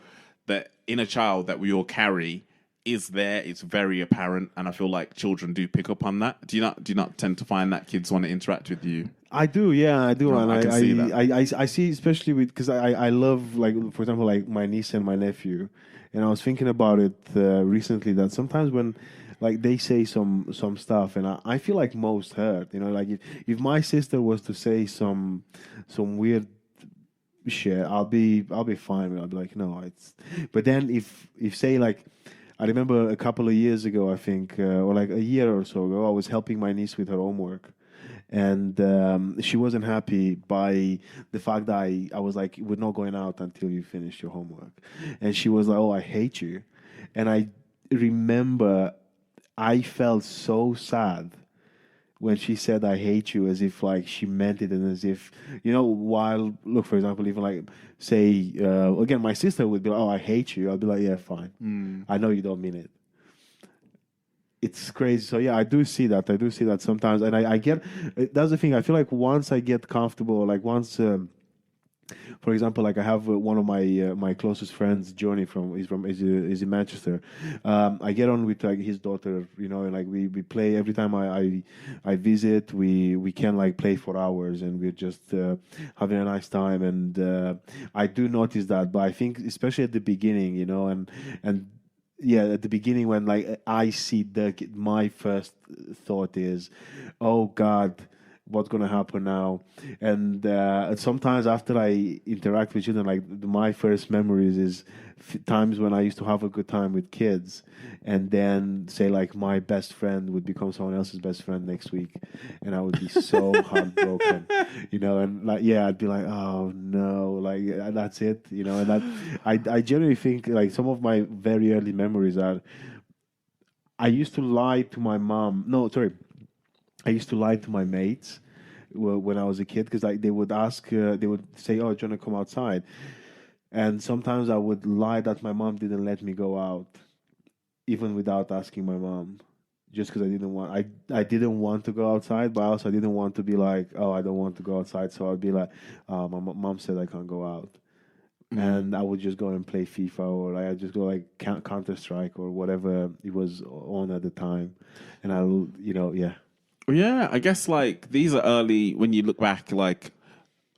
that inner child that we all carry is there. It's very apparent, and I feel like children do pick up on that. Do you not tend to find that kids want to interact with you? I do, yeah, I do, No, and I can see that. I see, especially with, because I love, like, for example, like my niece and my nephew, and I was thinking about it recently, that sometimes when like they say some stuff, and I feel like most hurt, you know, like if my sister was to say some weird shit, I'll be fine. I'll be like, no, it's. But then if say like, I remember a couple of years ago, I think, or like a year or so ago, I was helping my niece with her homework, and she wasn't happy by the fact that I was like, we're not going out until you finish your homework, and she was like, oh, I hate you, and I remember I felt so sad when she said I hate you, as if like she meant it, and as if, you know, while look, for example, even like say again, my sister would be like, oh, I hate you, I'll be like, yeah, fine, I know you don't mean it. It's crazy. So yeah, I do see that. I do see that sometimes, and I get. That's the thing. I feel like once I get comfortable, like once, for example, like I have one of my closest friends, Johnny, is in Manchester. I get on with like his daughter, you know, and like we play every time I visit. We can like play for hours, and we're just having a nice time. And I do notice that, but I think especially at the beginning, you know, and yeah, at the beginning when like I see Dirk, my first thought is, oh God, what's gonna happen now? And sometimes after I interact with children, like my first memories is times when I used to have a good time with kids, and then say like my best friend would become someone else's best friend next week, and I would be so heartbroken, you know. And like, yeah, I'd be like, oh no, like that's it, you know. And that I generally think like some of my very early memories are, I used to lie to my mom. No, sorry, I used to lie to my mates when I was a kid, because like they would ask, they would say, "Oh, do you want to come outside?" And sometimes I would lie that my mom didn't let me go out, even without asking my mom, just because I didn't want to go outside, but also I didn't want to be like, "Oh, I don't want to go outside," so I'd be like, "My mom said I can't go out." And I would just go and play FIFA, or like, I just go like Counter Strike or whatever it was on at the time, and I'll, you know, yeah. Yeah, I guess like these are early when you look back, like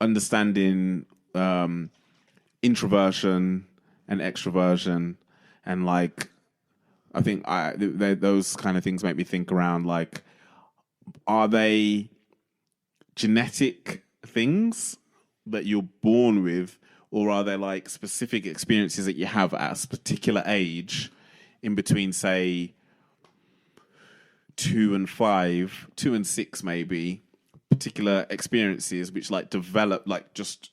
understanding introversion and extroversion, and like I think those kind of things make me think around like, are they genetic things that you're born with, or are there like specific experiences that you have at a particular age, in between say 2 and 6 maybe, particular experiences which like develop like just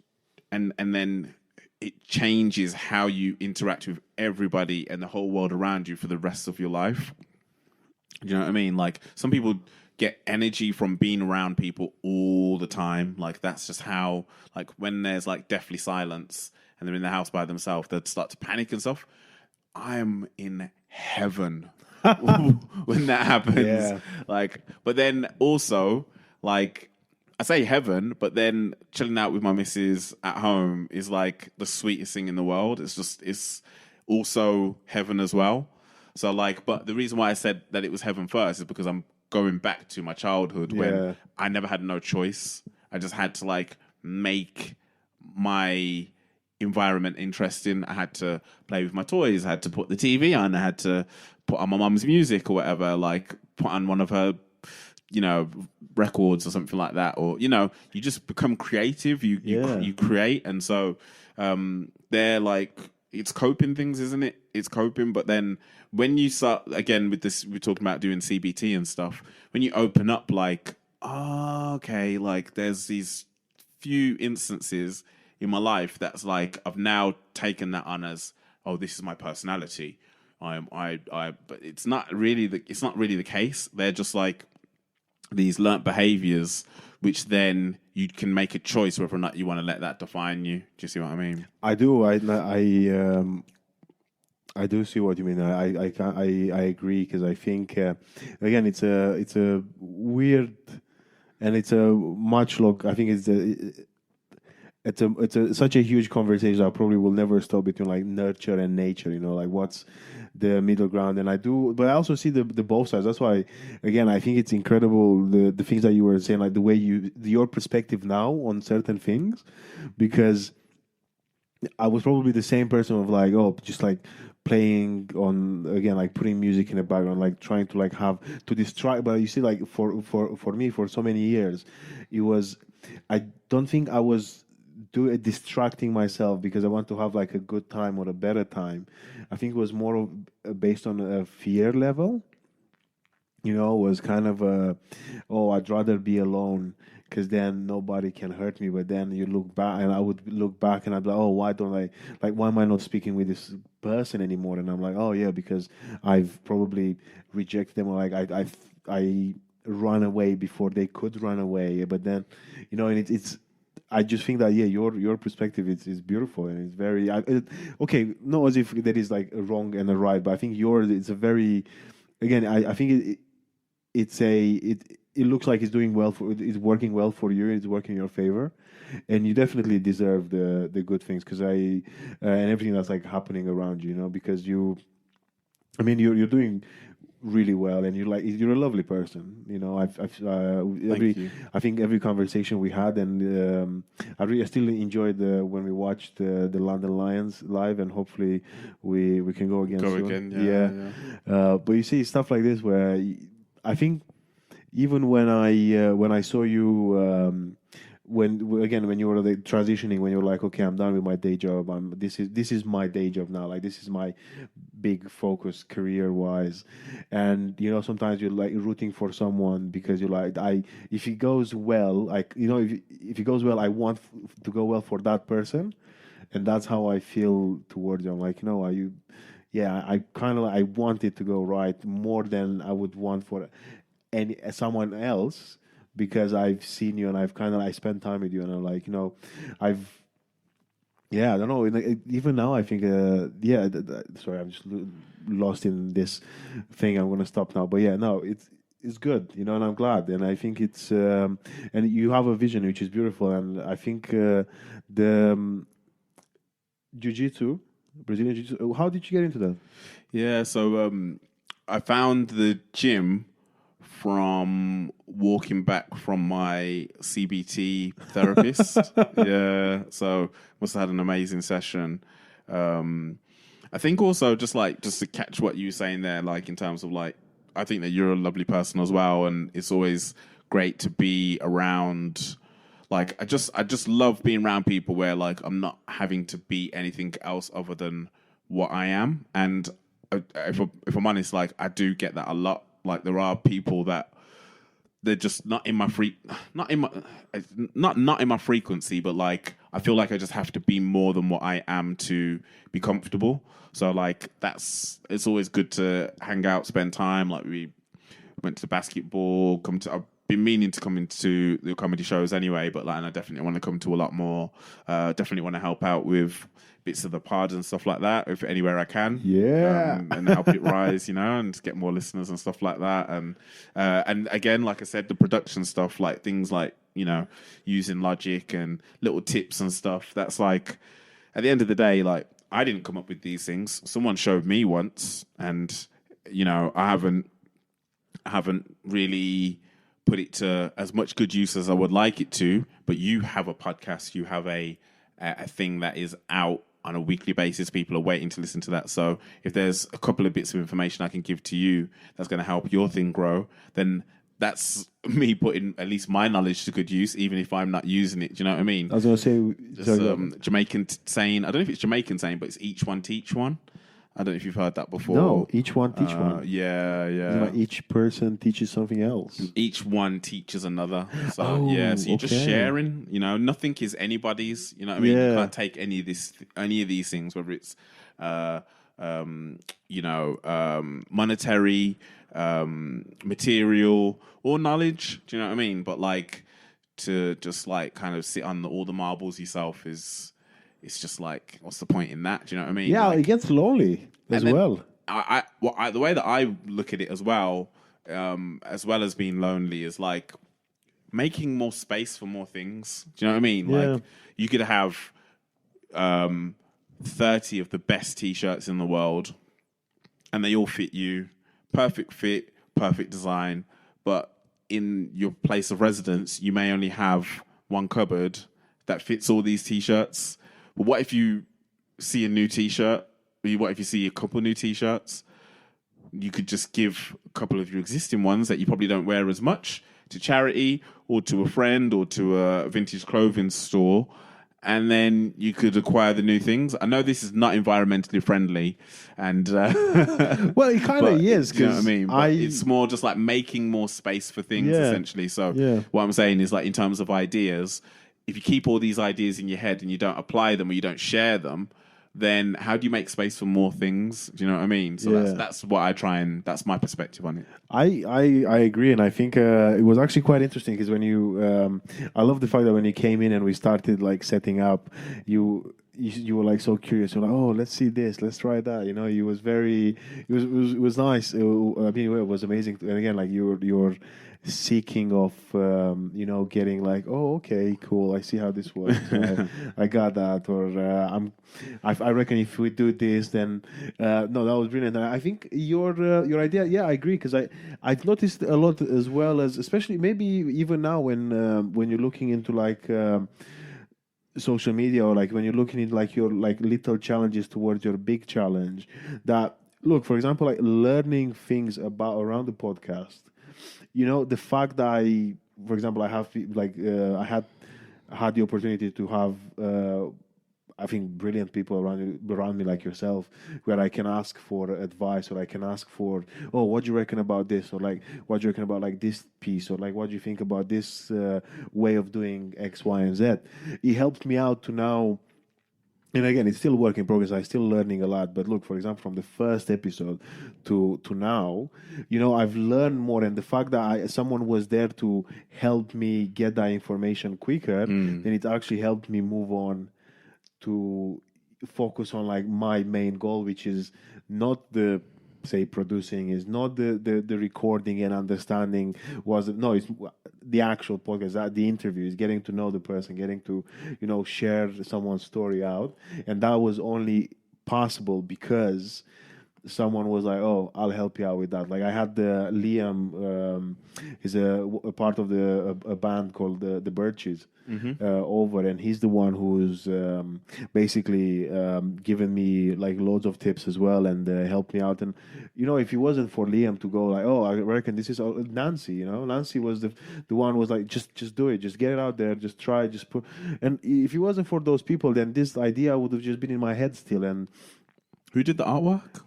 and then it changes how you interact with everybody and the whole world around you for the rest of your life. Do you know what I mean? Like some people get energy from being around people all the time. Like that's just how, like when there's like deathly silence and they're in the house by themselves, they'd start to panic and stuff. I am in heaven when that happens. Yeah. Like, but then also like I say heaven, but then chilling out with my missus at home is like the sweetest thing in the world. It's also heaven as well. So like, but the reason why I said that it was heaven first is because I'm going back to my childhood when I never had no choice. I just had to like make my environment interesting. I had to play with my toys. I had to put the TV on. I had to put on my mum's music or whatever, like put on one of her, records or something like that. Or, you just become creative. You create. And so they're like, it's coping things, isn't it? It's coping. But then when you start, again, with this, we're talking about doing CBT and stuff. When you open up like, okay, like there's these few instances in my life that's like I've now taken that on as, this is my personality. But it's not really the case. They're just like these learnt behaviors, which then you can make a choice whether or not you want to let that define you. Do you see what I mean? I do. I do see what you mean. I agree, because I think again it's a weird, and it's a much look. I think it's such a huge conversation that probably will never stop between like nurture and nature. Like what's the middle ground? And but I also see the both sides. That's why, again, I think it's incredible the things that you were saying, like the way your perspective now on certain things, because I was probably the same person of like, just like playing on, again, like putting music in the background, like trying to like have to distract. But you see, like for me, for so many years, it was, I don't think I was distracting myself because I want to have like a good time or a better time. I think it was more of, based on a fear level. Was kind of I'd rather be alone because then nobody can hurt me. But then you look back, and I would look back and I'd be like, why am I not speaking with this person anymore? And I'm like, because I've probably rejected them, or like I run away before they could run away. But then, and it's I just think that your perspective is beautiful, and it's very okay. Not as if there is like a wrong and a right, but I think yours, it's a very, again, I think it looks like it's it's working well for you. It's working in your favor, and you definitely deserve the good things, because and everything that's like happening around you. Because you're you're doing really well, and you're a lovely person. I think every conversation we had, and I still enjoyed when we watched the London Lions live, and hopefully we can go again soon. But you see stuff like this where I think even when I saw you when you were like transitioning, when you were like, okay, I'm done with my day job, this is my day job now, like this is my big focus career wise. And sometimes you're like rooting for someone because you're like, if it goes well, like if it goes well, I want to go well for that person. And that's how I feel towards you. I'm like, I kind of I want it to go right more than I would want for someone else, because I've seen you and I spent time with you, and I'm like, I don't know. Even now, I think, sorry, I'm just lost in this thing. I'm gonna stop now, but it's good, and I'm glad, and I think it's and you have a vision which is beautiful, and I think the jiu-jitsu, Brazilian jiu-jitsu. How did you get into that? Yeah, so I found the gym from walking back from my CBT therapist. So must have had an amazing session. I think also just to catch what you were saying there, like in terms of like, I think that you're a lovely person as well, and it's always great to be around. Like I just love being around people where like I'm not having to be anything else other than what I am. And if I'm honest, like I do get that a lot. Like there are people that they're just not in my frequency, but like I feel like I just have to be more than what I am to be comfortable. So like it's always good to hang out, spend time. Like we went to basketball, I've been meaning to come into the comedy shows anyway, but like, and I definitely want to come to a lot more. Definitely want to help out with bits of the pod and stuff like that, if anywhere I can. And help it rise, and get more listeners and stuff like that. And again, like I said, the production stuff, like things like, using logic and little tips and stuff. That's like, at the end of the day, like, I didn't come up with these things. Someone showed me once, and I haven't really put it to as much good use as I would like it to. But you have a podcast, you have a thing that is out on a weekly basis. People are waiting to listen to that. So if there's a couple of bits of information I can give to you that's going to help your thing grow, then that's me putting at least my knowledge to good use, even if I'm not using it. Do you know what I mean? I was going to say, Jamaican saying, I don't know if it's Jamaican saying, but it's each one teach one. I don't know if you've heard that before. No, each one teach one. Yeah. Like each person teaches something else. Each one teaches another. So so you're just sharing. Nothing is anybody's. You know what I mean? You can't take any of these things, whether it's monetary, material, or knowledge. Do you know what I mean? But like, to just like kind of sit on all the marbles yourself it's just like, what's the point in that? Do you know what I mean? Yeah, like, it gets lonely as well. The way that I look at it as well as being lonely, is like making more space for more things. Do you know what I mean? Yeah. Like, you could have 30 of the best t-shirts in the world, and they all fit you. Perfect fit, perfect design. But in your place of residence, you may only have one cupboard that fits all these t-shirts. But what if you see a new t-shirt? What if you see a couple new t-shirts? You could just give a couple of your existing ones that you probably don't wear as much to charity, or to a friend, or to a vintage clothing store, and then you could acquire the new things. I know this is not environmentally friendly, and well, it kind of is, because you know what I mean. But it's more just like making more space for things, essentially. So what I'm saying is, like, in terms of ideas, if you keep all these ideas in your head and you don't apply them, or you don't share them, then how do you make space for more things? Do you know what I mean? So that's what I try, and that's my perspective on it. I agree, and I think it was actually quite interesting, because when you, I love the fact that when you came in and we started like setting up, you were like so curious. You're like, oh, let's see this, let's try that. It was it was nice. I mean, it was amazing. And again, like you're seeking of getting like, oh, okay, cool, I see how this works. I got that. Or I reckon if we do this, then no, that was brilliant. And I think your idea, I agree, because I've noticed a lot, as well as, especially maybe even now when you're looking into like social media, or like when you're looking at like your like little challenges towards your big challenge, that look, for example, like learning things around the podcast. The fact that for example, I have like I had the opportunity to have I think brilliant people around me like yourself, where I can ask for advice, or I can ask for, oh, what do you reckon about this, or like, what do you reckon about like this piece, or like, what do you think about this way of doing X, Y, and Z. It helped me out to now. And again, it's still a work in progress. I'm still learning a lot. But look, for example, from the first episode to now, I've learned more. And the fact that someone was there to help me get that information quicker, then it actually helped me move on to focus on like my main goal, which is not the producing, is not the recording and understanding. It's the actual podcast, the interview, is getting to know the person, getting to share someone's story out. And that was only possible because someone was like, oh, I'll help you out with that. Like I had Liam, he's a part of a band called the Birches, over, and he's the one who's basically given me like loads of tips as well, and helped me out. And if it wasn't for Liam to go like, oh, I reckon this is Nancy. Nancy was the one who was like, just do it, just get it out there, just try, just put. And if it wasn't for those people, then this idea would have just been in my head still. And who did the artwork?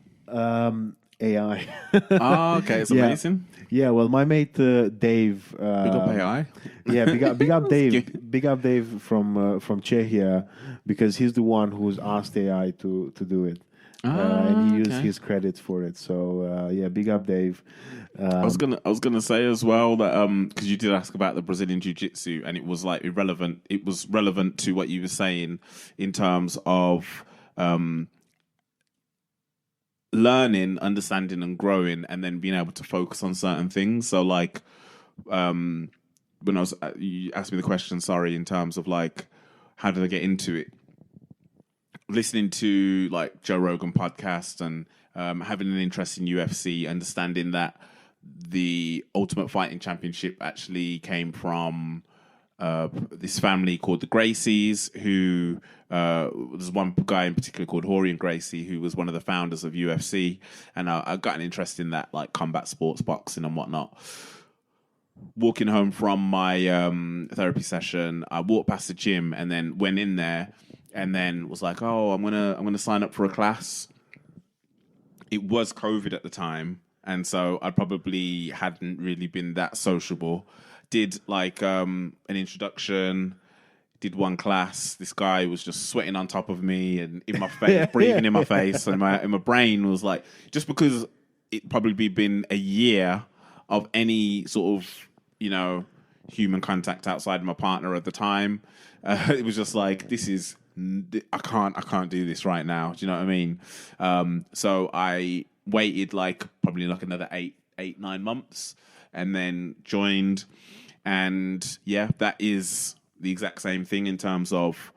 AI. Okay, it's amazing. Yeah, well, my mate Dave. Big up AI. Yeah, big up Dave. Big up Dave from Czechia, because he's the one who's asked AI to do it, and he used his credits for it. So big up Dave. I was gonna say as well that because you did ask about the Brazilian Jiu-Jitsu, and it was like irrelevant. It was relevant to what you were saying in terms of learning, understanding, and growing, and then being able to focus on certain things. So like when I was you asked me the question, sorry, in terms of like how did I get into it? Listening to like Joe Rogan podcast and having an interest in UFC, understanding that the Ultimate Fighting Championship actually came from this family called the Gracies, who there's one guy in particular called Horian Gracie, who was one of the founders of UFC, and I got an interest in that, like combat sports, boxing, and whatnot. Walking home from my therapy session, I walked past the gym and then went in there, and then was like, "Oh, I'm gonna sign up for a class." It was COVID at the time, and so I probably hadn't really been that sociable. Did like an introduction, did one class. This guy was just sweating on top of me and in my face, breathing in my face, and my brain was like, just because it probably been a year of any sort of, you know, human contact outside of my partner at the time, it was just like, this is, I can't do this right now. Do you know what I mean? So I waited like probably like another 9 months, and then joined. And yeah, that is the exact same thing in terms of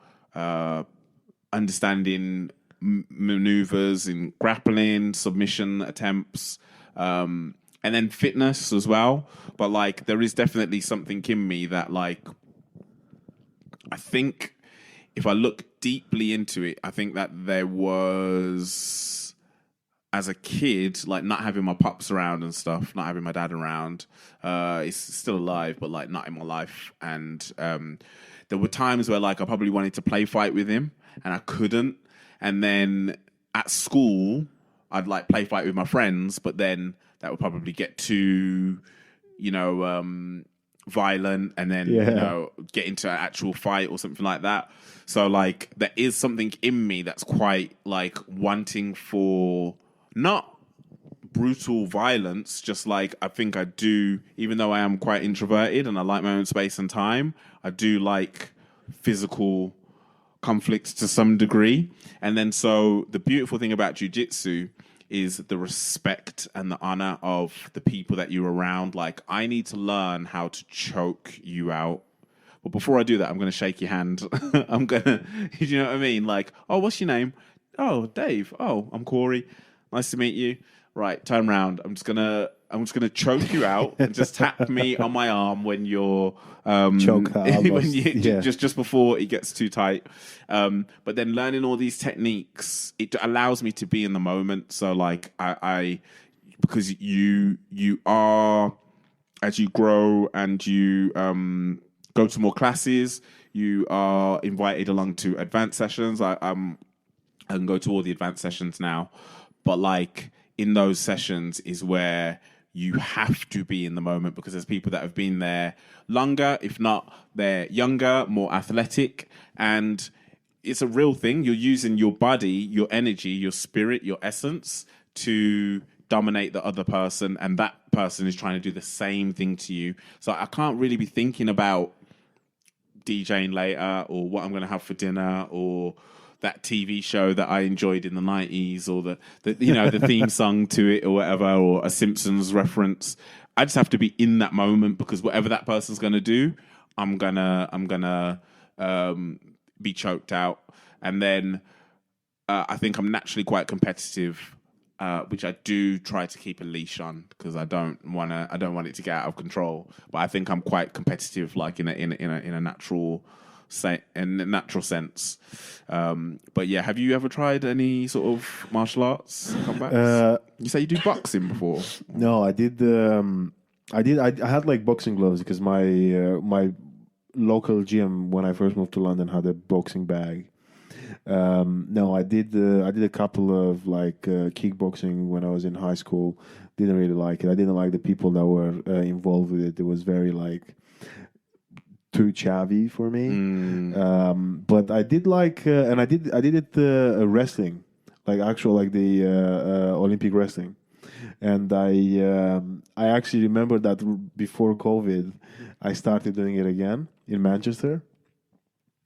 understanding maneuvers in grappling, submission attempts, and then fitness as well. But like, there is definitely something in me that, like, I think if I look deeply into it, I think that there was, as a kid, like not having my pops around and stuff, not having my dad around. He's still alive, but like not in my life. And there were times where like I probably wanted to play fight with him and I couldn't. And then at school, I'd like play fight with my friends, but then that would probably get too, you know, violent, and then, you know, get into an actual fight or something like that. So like there is something in me that's quite like wanting for not brutal violence, just like I think I do, even though I am quite introverted and I like my own space and time, I do like physical conflicts to some degree. And then so the beautiful thing about jiu-jitsu is the respect and the honor of the people that you're around. Like, I need to learn how to choke you out. But before I do that, I'm going to shake your hand. I'm going to, you know what I mean? Like, oh, what's your name? Oh, Dave. Oh, I'm Corey. Nice to meet you. Right, turn around. I'm just gonna choke you out and just tap me on my arm when you're choke when you just before it gets too tight. But then learning all these techniques, it allows me to be in the moment. So like I because you are, as you grow and you go to more classes, you are invited along to advanced sessions. I can go to all the advanced sessions now, but like in those sessions is where you have to be in the moment, because there's people that have been there longer, if not they're younger, more athletic, and it's a real thing. You're using your body, your energy, your spirit, your essence to dominate the other person, and that person is trying to do the same thing to you. So I can't really be thinking about DJing later or what I'm going to have for dinner or that TV show that I enjoyed in the 90s, or the you know, the theme song to it or whatever, or a Simpsons reference. I just have to be in that moment, because whatever that person's going to do, I'm gonna be choked out. And then I think I'm naturally quite competitive, which I do try to keep a leash on, because I don't want it to get out of control. But I think I'm quite competitive, like in a natural sense. But yeah, have you ever tried any sort of martial arts combats? You say you do boxing before? No, I did. I had like boxing gloves, because my local gym when I first moved to London had a boxing bag. No, I did a couple of like kickboxing when I was in high school. Didn't really like it. I didn't like the people that were involved with it. It was very like too chavvy for me. But I did like, and I did it wrestling, like actual like the Olympic wrestling. And I actually remember that before COVID, I started doing it again in Manchester.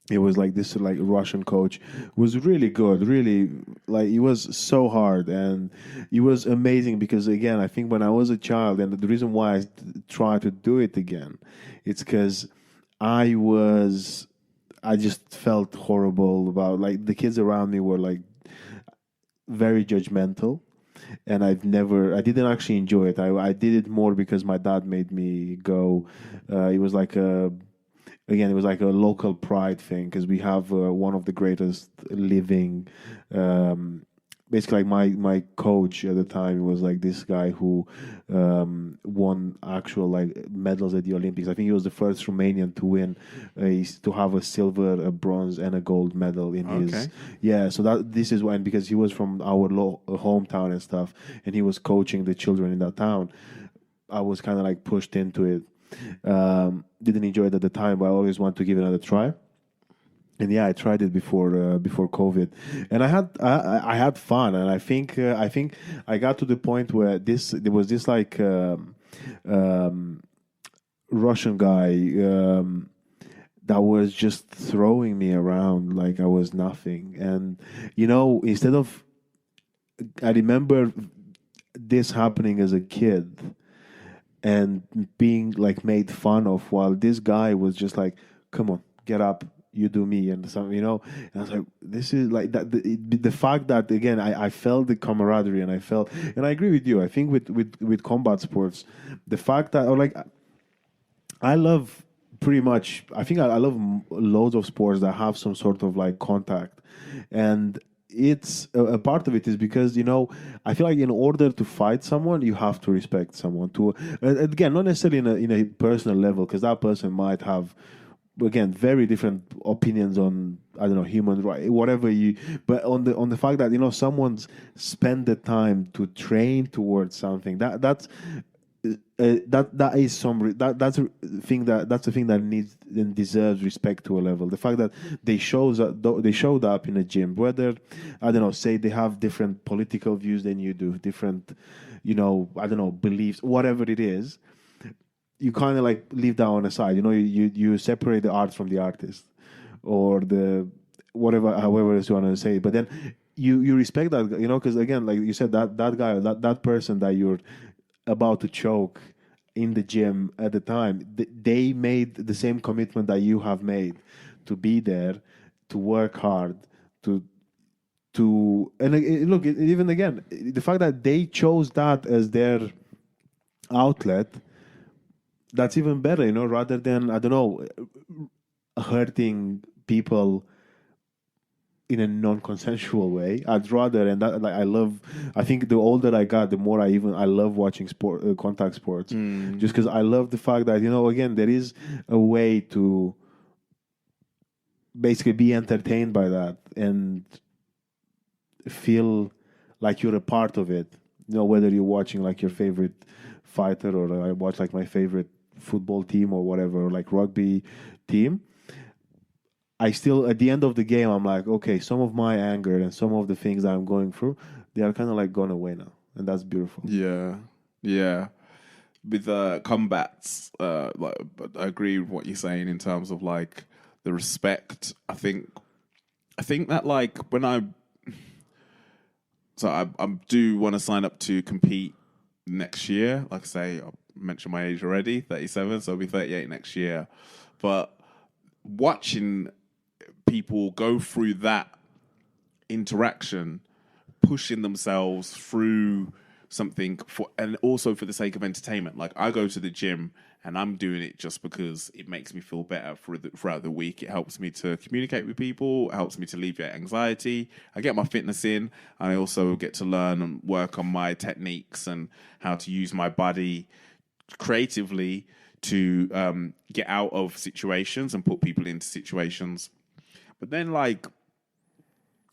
It was like this like Russian coach was really good, really like it was so hard and it was amazing because again I think when I was a child and the reason why I tried to do it again, it's because I just felt horrible about like the kids around me were like very judgmental and I didn't actually enjoy it. I did it more because my dad made me go. It was like it was like a local pride thing because we have one of the greatest living. Basically, like my coach at the time was like this guy who won actual like medals at the Olympics. I think he was the first Romanian to win, to have a silver, a bronze, and a gold medal in his. Okay. Yeah, so that this is when because he was from our hometown and stuff, and he was coaching the children in that town. I was kind of like pushed into it. Didn't enjoy it at the time, but I always want to give it another try. And yeah, I tried it before COVID, and I had fun, and I think I got to the point where there was this like um, Russian guy that was just throwing me around like I was nothing, and instead of I remember this happening as a kid and being like made fun of while this guy was just like, come on, get up, you do me, and some, and I was like, this is like that. The fact that again, I felt the camaraderie, and I felt, and I agree with you. I think with combat sports, the fact that, or like, I love pretty much. I think I love loads of sports that have some sort of like contact, and it's a part of it is because I feel like in order to fight someone you have to respect someone to again not necessarily in a personal level because that person might have again very different opinions on I don't know human right whatever you but on the fact that someone's spent the time to train towards something that is that's a thing that's a thing that needs and deserves respect to a level. The fact that they showed up in a gym, whether I don't know, say they have different political views than you do, different, I don't know, beliefs, whatever it is, you kind of like leave that on the side. You separate the art from the artist, or the whatever, however else you want to say. But then you respect that, because again, like you said, that guy, that person that you're about to choke in the gym at the time, they made the same commitment that you have made to be there, to work hard, and look, even again, the fact that they chose that as their outlet, that's even better, rather than, I don't know, hurting people in a non-consensual way. I'd rather, and that like I think the older I got, the more I love watching contact sports, just because I love the fact that again there is a way to basically be entertained by that and feel like you're a part of it. Whether you're watching like your favorite fighter, or I watch like my favorite football team or whatever, or like rugby team. I still, at the end of the game, I'm like, okay, some of my anger and some of the things that I'm going through, they are kind of like gone away now, and that's beautiful. Yeah. With combats, but I agree with what you're saying in terms of like the respect. I think that like when I do want to sign up to compete next year. Like I say, I mentioned my age already, 37, so I'll be 38 next year. But watching people go through that interaction, pushing themselves through something and also for the sake of entertainment. Like I go to the gym and I'm doing it just because it makes me feel better throughout the week. It helps me to communicate with people. It helps me to alleviate anxiety. I get my fitness in. I also get to learn and work on my techniques and how to use my body creatively to get out of situations and put people into situations. But then like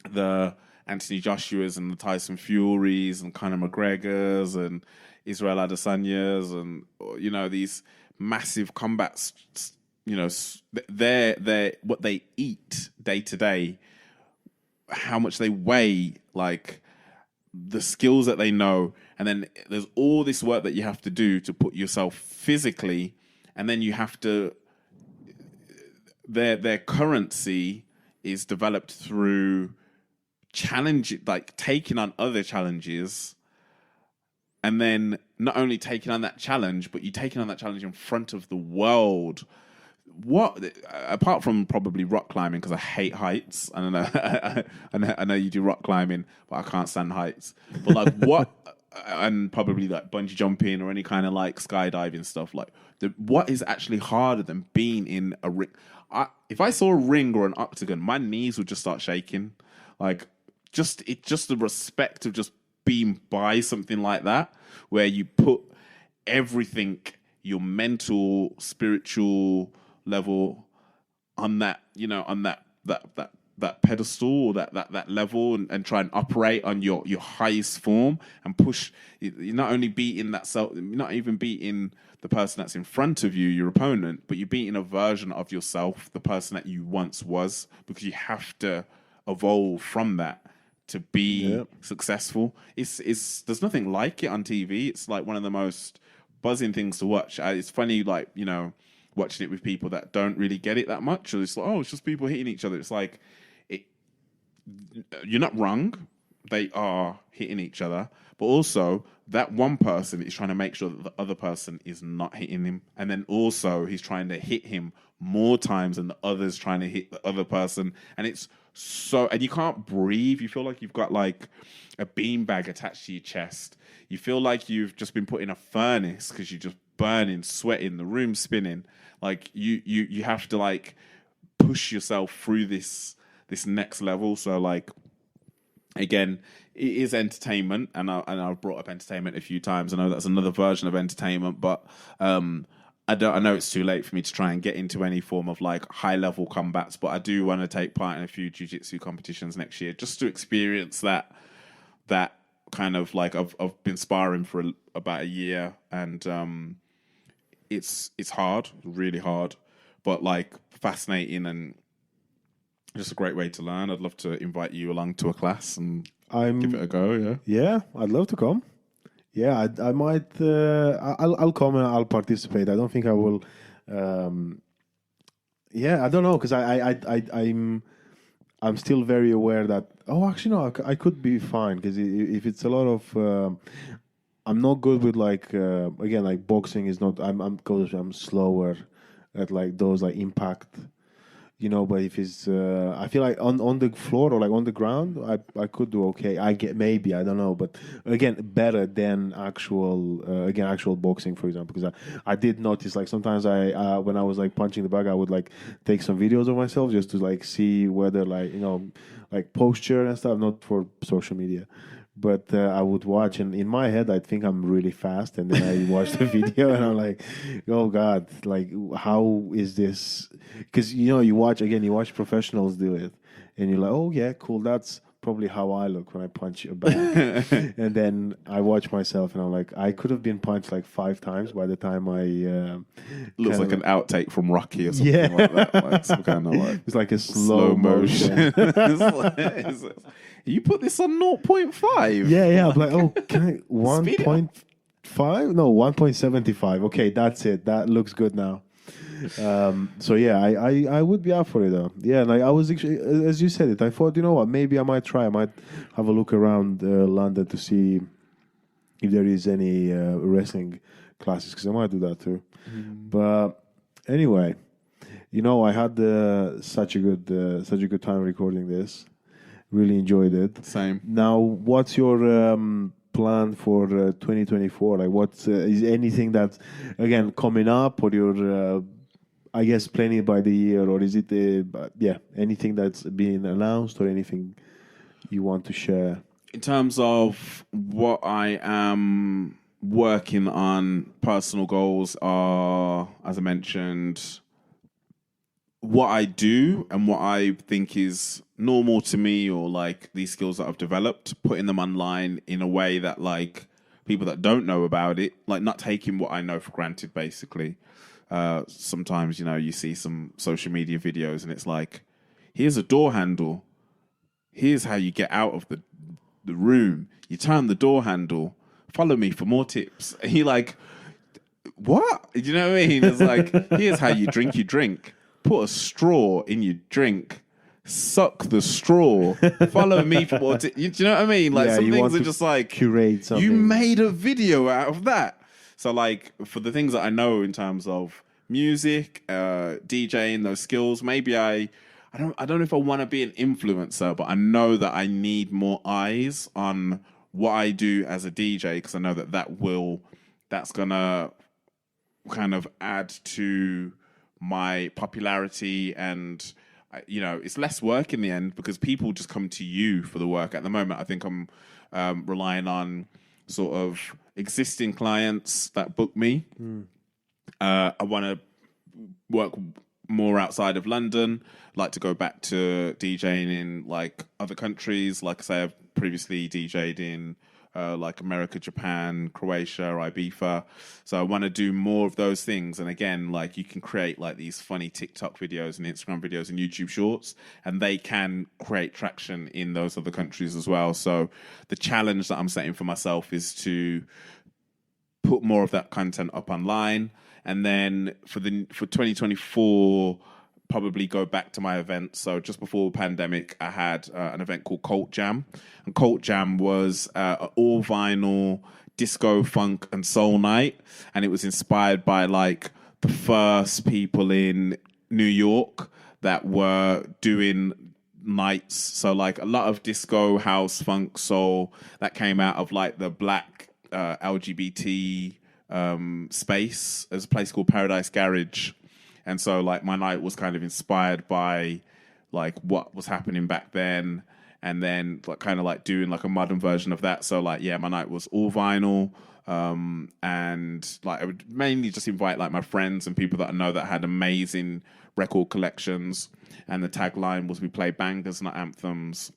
the Anthony Joshua's and the Tyson Furies and Conor McGregor's and Israel Adesanya's and these massive combats, they're what they eat day to day, how much they weigh, like the skills that they know, and then there's all this work that you have to do to put yourself physically, and then you have to their currency is developed through challenge, like taking on other challenges, and then not only taking on that challenge, but you taking on that challenge in front of the world. What, apart from probably rock climbing, because I hate heights. I don't know. I know you do rock climbing, but I can't stand heights. But like what, and probably like bungee jumping or any kind of like skydiving stuff. Like what is actually harder than being in a ring? If I saw a ring or an octagon, my knees would just start shaking. Like just the respect of just being by something like that, where you put everything, your mental, spiritual level on that, on that pedestal, or that level, and try and operate on your highest form and push. You're not only beating that self, you're not even beating the person that's in front of you, your opponent, but you're beating a version of yourself, the person that you once was, because you have to evolve from that to be successful. It's there's nothing like it on TV. It's like one of the most buzzing things to watch. It's funny, like, watching it with people that don't really get it that much. Or it's like, oh, it's just people hitting each other. It's like, you're not wrong. They are hitting each other. But also, that one person is trying to make sure that the other person is not hitting him. And then also, he's trying to hit him more times than the other's trying to hit the other person. And it's so... And you can't breathe. You feel like you've got like a beanbag attached to your chest. You feel like you've just been put in a furnace because you're just burning, sweating, the room's spinning. Like you have to like push yourself through this next level. So like, again, it is entertainment, and I've brought up entertainment a few times. I know that's another version of entertainment, but I know it's too late for me to try and get into any form of like high level combats. But I do want to take part in a few jiu-jitsu competitions next year, just to experience that kind of like I've been sparring for about a year, and it's hard, really hard, but like fascinating and just a great way to learn. I'd love to invite you along to a class and give it a go. Yeah, I'd love to come. Yeah, I might. I'll come and I'll participate. I don't think I will. Yeah, I don't know, because I'm still very aware that. Oh, actually, no, I could be fine, because if it's a lot of. I'm not good with like again, like boxing is not. I'm slower at like those like impact, But if it's I feel like on the floor or like on the ground, I could do okay. I don't know, but again, better than actual boxing, for example, because I did notice like sometimes when I was like punching the bag, I would like take some videos of myself just to like see whether like like posture and stuff, not for social media. But I would watch, and in my head, I think I'm really fast. And then I watch the video, and I'm like, "Oh God! Like, how is this?" Because you watch professionals do it, and you're like, "Oh yeah, cool. That's probably how I look when I punch a bag." And then I watch myself, and I'm like, I could have been punched like 5 times by the time I. Looks like an outtake from Rocky or something like that. Like some kind of like it's like a slow motion. You put this on 0.5. Yeah. I'm like, oh, can I 1.5? No, 1.75. Okay, that's it. That looks good now. So yeah, I would be up for it though. Yeah, like I was actually, as you said it, I thought, what, maybe I might try. I might have a look around London to see if there is any wrestling classes, because I might do that too. But anyway, I had such a good time recording this. Really enjoyed it. Same. Now, what's your plan for 2024? Like, what is anything that's again coming up, or you're, I guess, planning by the year, or is it, anything that's being announced, or anything you want to share? In terms of what I am working on, personal goals are, as I mentioned, what I do and what I think is normal to me, or like these skills that I've developed, putting them online in a way that like people that don't know about it, like not taking what I know for granted, basically. Sometimes, you see some social media videos and it's like, here's a door handle. Here's how you get out of the room. You turn the door handle. Follow me for more tips. And you're like, what? You know what I mean? It's like, here's how you drink. put a straw in your drink. Suck the straw. Follow me for more. Do you know what I mean? Like, some things are just like, curate something. you made a video out of that. So, like, for the things that I know in terms of music, DJing, those skills, maybe I don't know if I want to be an influencer, but I know that I need more eyes on what I do as a DJ, because I know that's gonna kind of add to my popularity, and it's less work in the end because people just come to you for the work. At the moment, I think I'm relying on sort of existing clients that book me. I want to work more outside of London. Like to go back to DJing in like other countries. Like I say, I've previously DJed in like America, Japan, Croatia, Ibiza. So I want to do more of those things. And again, like you can create like these funny TikTok videos and Instagram videos and YouTube shorts, and they can create traction in those other countries as well. So the challenge that I'm setting for myself is to put more of that content up online. And then for 2024, probably go back to my events. So just before the pandemic, I had an event called Cult Jam. And Cult Jam was an all vinyl disco, funk and soul night. And it was inspired by like the first people in New York that were doing nights. So like a lot of disco, house, funk, soul that came out of like the black LGBT space. There's a place called Paradise Garage. And so, like, my night was kind of inspired by, like, what was happening back then, and then, like, kind of, like, doing, like, a modern version of that. So, like, yeah, my night was all vinyl, and, like, I would mainly just invite, like, my friends and people that I know that had amazing record collections, and the tagline was, we play bangers, not anthems,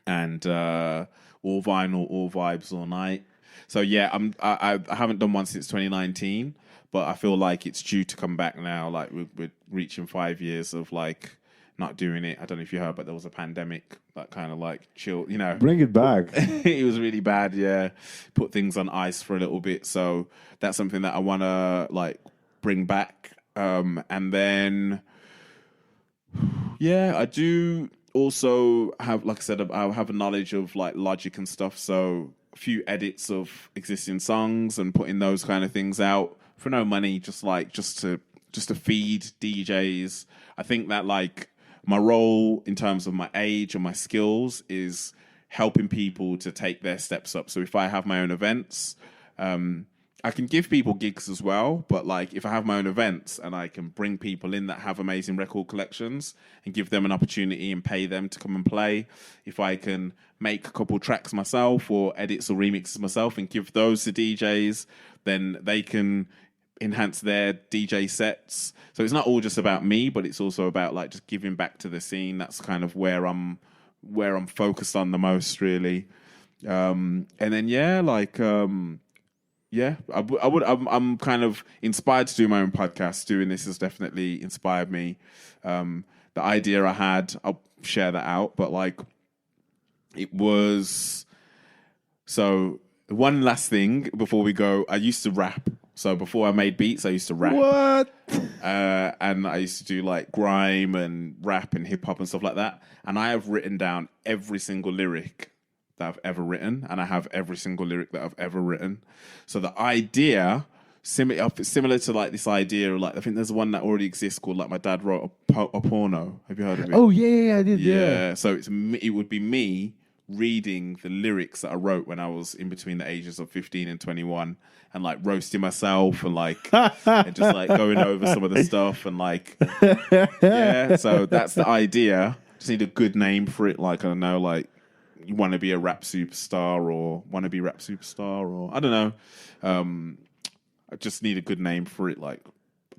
and all vinyl, all vibes, all night. So, yeah, I haven't done one since 2019. But I feel like it's due to come back now. Like we're reaching 5 years of like not doing it. I don't know if you heard, but there was a pandemic that kind of like chill. Bring it back. It was really bad. Yeah, put things on ice for a little bit. So that's something that I want to like bring back. And then yeah, I do also have, like I said, I have a knowledge of like Logic and stuff. So a few edits of existing songs and putting those kind of things out for no money, just to feed DJs. I think that like my role in terms of my age and my skills is helping people to take their steps up. So if I have my own events, I can give people gigs as well. But like if I have my own events and I can bring people in that have amazing record collections and give them an opportunity and pay them to come and play, if I can make a couple tracks myself or edits or remixes myself and give those to DJs, then they can enhance their DJ sets. So it's not all just about me, but it's also about like just giving back to the scene. That's kind of where I'm focused on the most, really. And then I'm kind of inspired to do my own podcast. Doing this has definitely inspired me. The idea I had, I'll share that out, but like it was. So one last thing before we go, I used to rap. So before I made beats, I used to rap. What? And I used to do like grime and rap and hip hop and stuff like that. And I have written down every single lyric that I've ever written, and I have every single lyric that I've ever written. So the idea, similar to like this idea of like, I think there's one that already exists called like My Dad Wrote a Porno. Have you heard of it? Oh yeah, I did. Yeah. So it would be me reading the lyrics that I wrote when I was in between the ages of 15 and 21 and like roasting myself and like and just like going over some of the stuff and like yeah, so that's the idea. Just need a good name for it, like I don't know, like you want to be a rap superstar or want to be rap superstar or I don't know. I just need a good name for it, like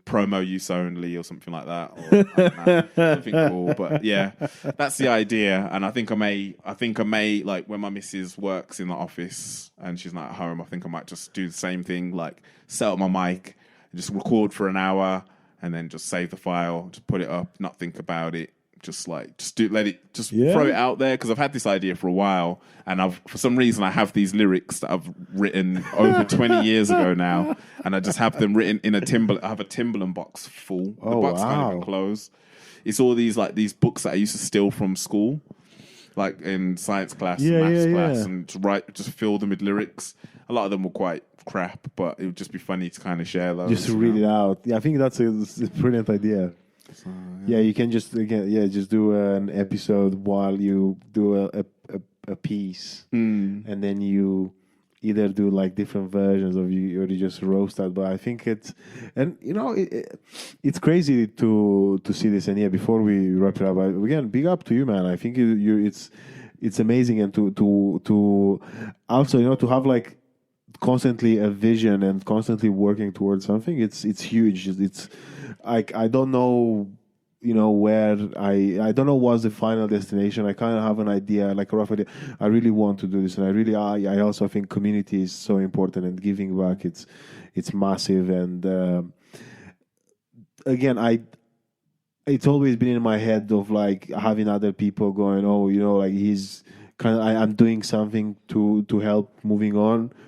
promo use only or something like that, or I don't know, something cool. But yeah, that's the idea. And I think I may like when my missus works in the office and she's not at home, I think I might just do the same thing, like set up my mic and just record for an hour and then just save the file, just put it up, not think about it, just let it, just Yeah. throw it out there, because I've had this idea for a while, and for some reason I have these lyrics that I've written over 20 years ago now, and I just have them written in I have a Timberland box full. The box can't even close. It's all these books that I used to steal from school, like in science class, maths class, and just fill them with lyrics. A lot of them were quite crap, but it would just be funny to kind of share those. Just to read it out. Yeah, I think that's a brilliant idea. So, yeah, you can just do an episode while you do a piece, and then you either do like different versions of you, or you just roast that. But I think it's crazy to see this. And yeah, before we wrap it up, again, big up to you, man. I think it's amazing, and to also to have like constantly a vision and constantly working towards something. It's huge. It's like, I don't know, where I don't know what's the final destination. I kind of have an idea, like a rough idea. I really want to do this, and I also think community is so important, and giving back, it's massive. And again, it's always been in my head of like having other people going, oh, like he's kind of, I'm doing something to help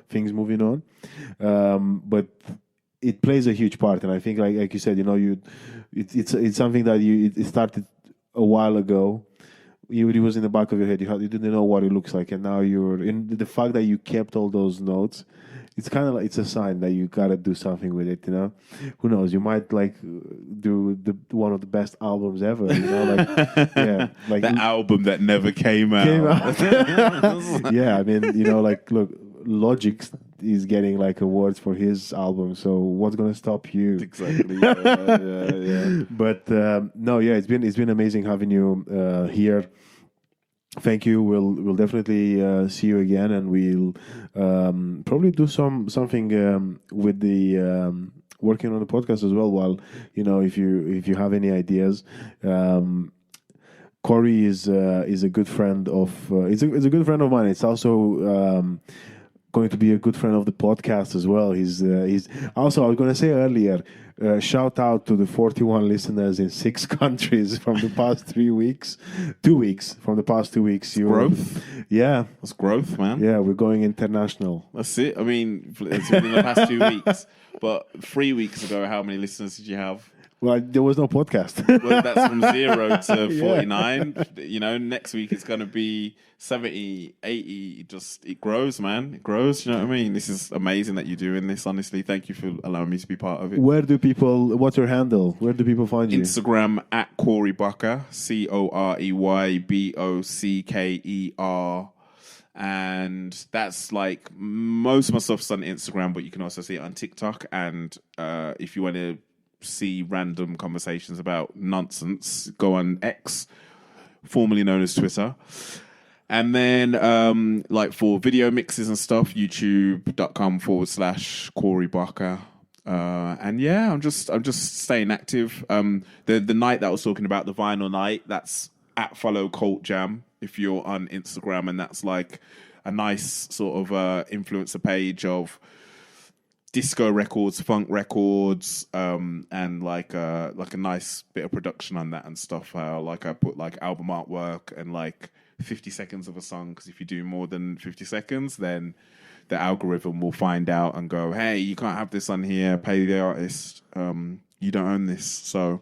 things moving on. But it plays a huge part, and I think like you said, it's something that it started a while ago. It was in the back of your head. You didn't know what it looks like, and now you're in. The fact that you kept all those notes, it's kind of like it's a sign that you gotta do something with it. Who knows? You might like do one of the best albums ever. Like the album that never came out. Yeah, I mean, like look, Logic is getting like awards for his album. So what's gonna stop you? Exactly. Yeah. But no, yeah, it's been amazing having you here. Thank you. We'll definitely see you again, and we'll probably do something with the working on the podcast as well. While if you have any ideas, Corey is a good friend of it's a good friend of mine. It's also going to be a good friend of the podcast as well. He's also, I was going to say earlier, shout out to the 41 listeners in 6 countries from the past 2 weeks. From the past 2 weeks. Growth. Yeah. That's growth, man. Yeah, we're going international. That's it. I mean, it's been in the past 2 weeks, but 3 weeks ago, how many listeners did you have? Well, there was no podcast. Well, that's from 0 to 49. Next week it's going to be 70, 80. It grows, man. It grows. You know what I mean? This is amazing that you're doing this. Honestly, thank you for allowing me to be part of it. What's your handle? Where do people find you? Instagram at Corey Bocker, CoreyBocker. And that's like most of my stuff's on Instagram, but you can also see it on TikTok. And if you want to see random conversations about nonsense, go on X, formerly known as Twitter. And then like for video mixes and stuff, youtube.com/Corey Bocker. And yeah, I'm just staying active. The night that I was talking about, the vinyl night, that's at Follow Cult Jam if you're on Instagram, and that's like a nice sort of influencer page of disco records, funk records, and like a nice bit of production on that and stuff. Like I put like album artwork and like 50 seconds of a song, because if you do more than 50 seconds, then the algorithm will find out and go, hey, you can't have this on here, pay the artist, you don't own this. So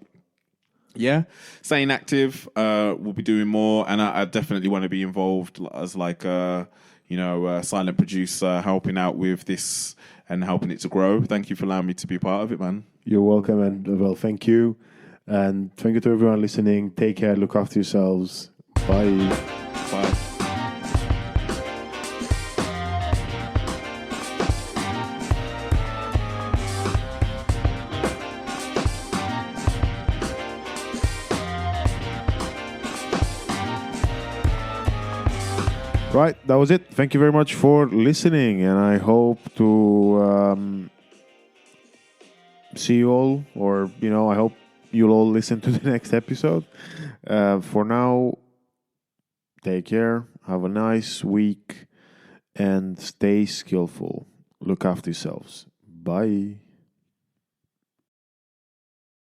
yeah, staying active. We'll be doing more, and I definitely want to be involved as like a silent producer, helping out with this and helping it to grow. Thank you for allowing me to be part of it, man. You're welcome, and well, thank you. And thank you to everyone listening. Take care, look after yourselves. Bye. Bye. Right, that was it. Thank you very much for listening, and I hope to see you all, or I hope you'll all listen to the next episode. For now, take care, have a nice week, and stay skillful. Look after yourselves. Bye.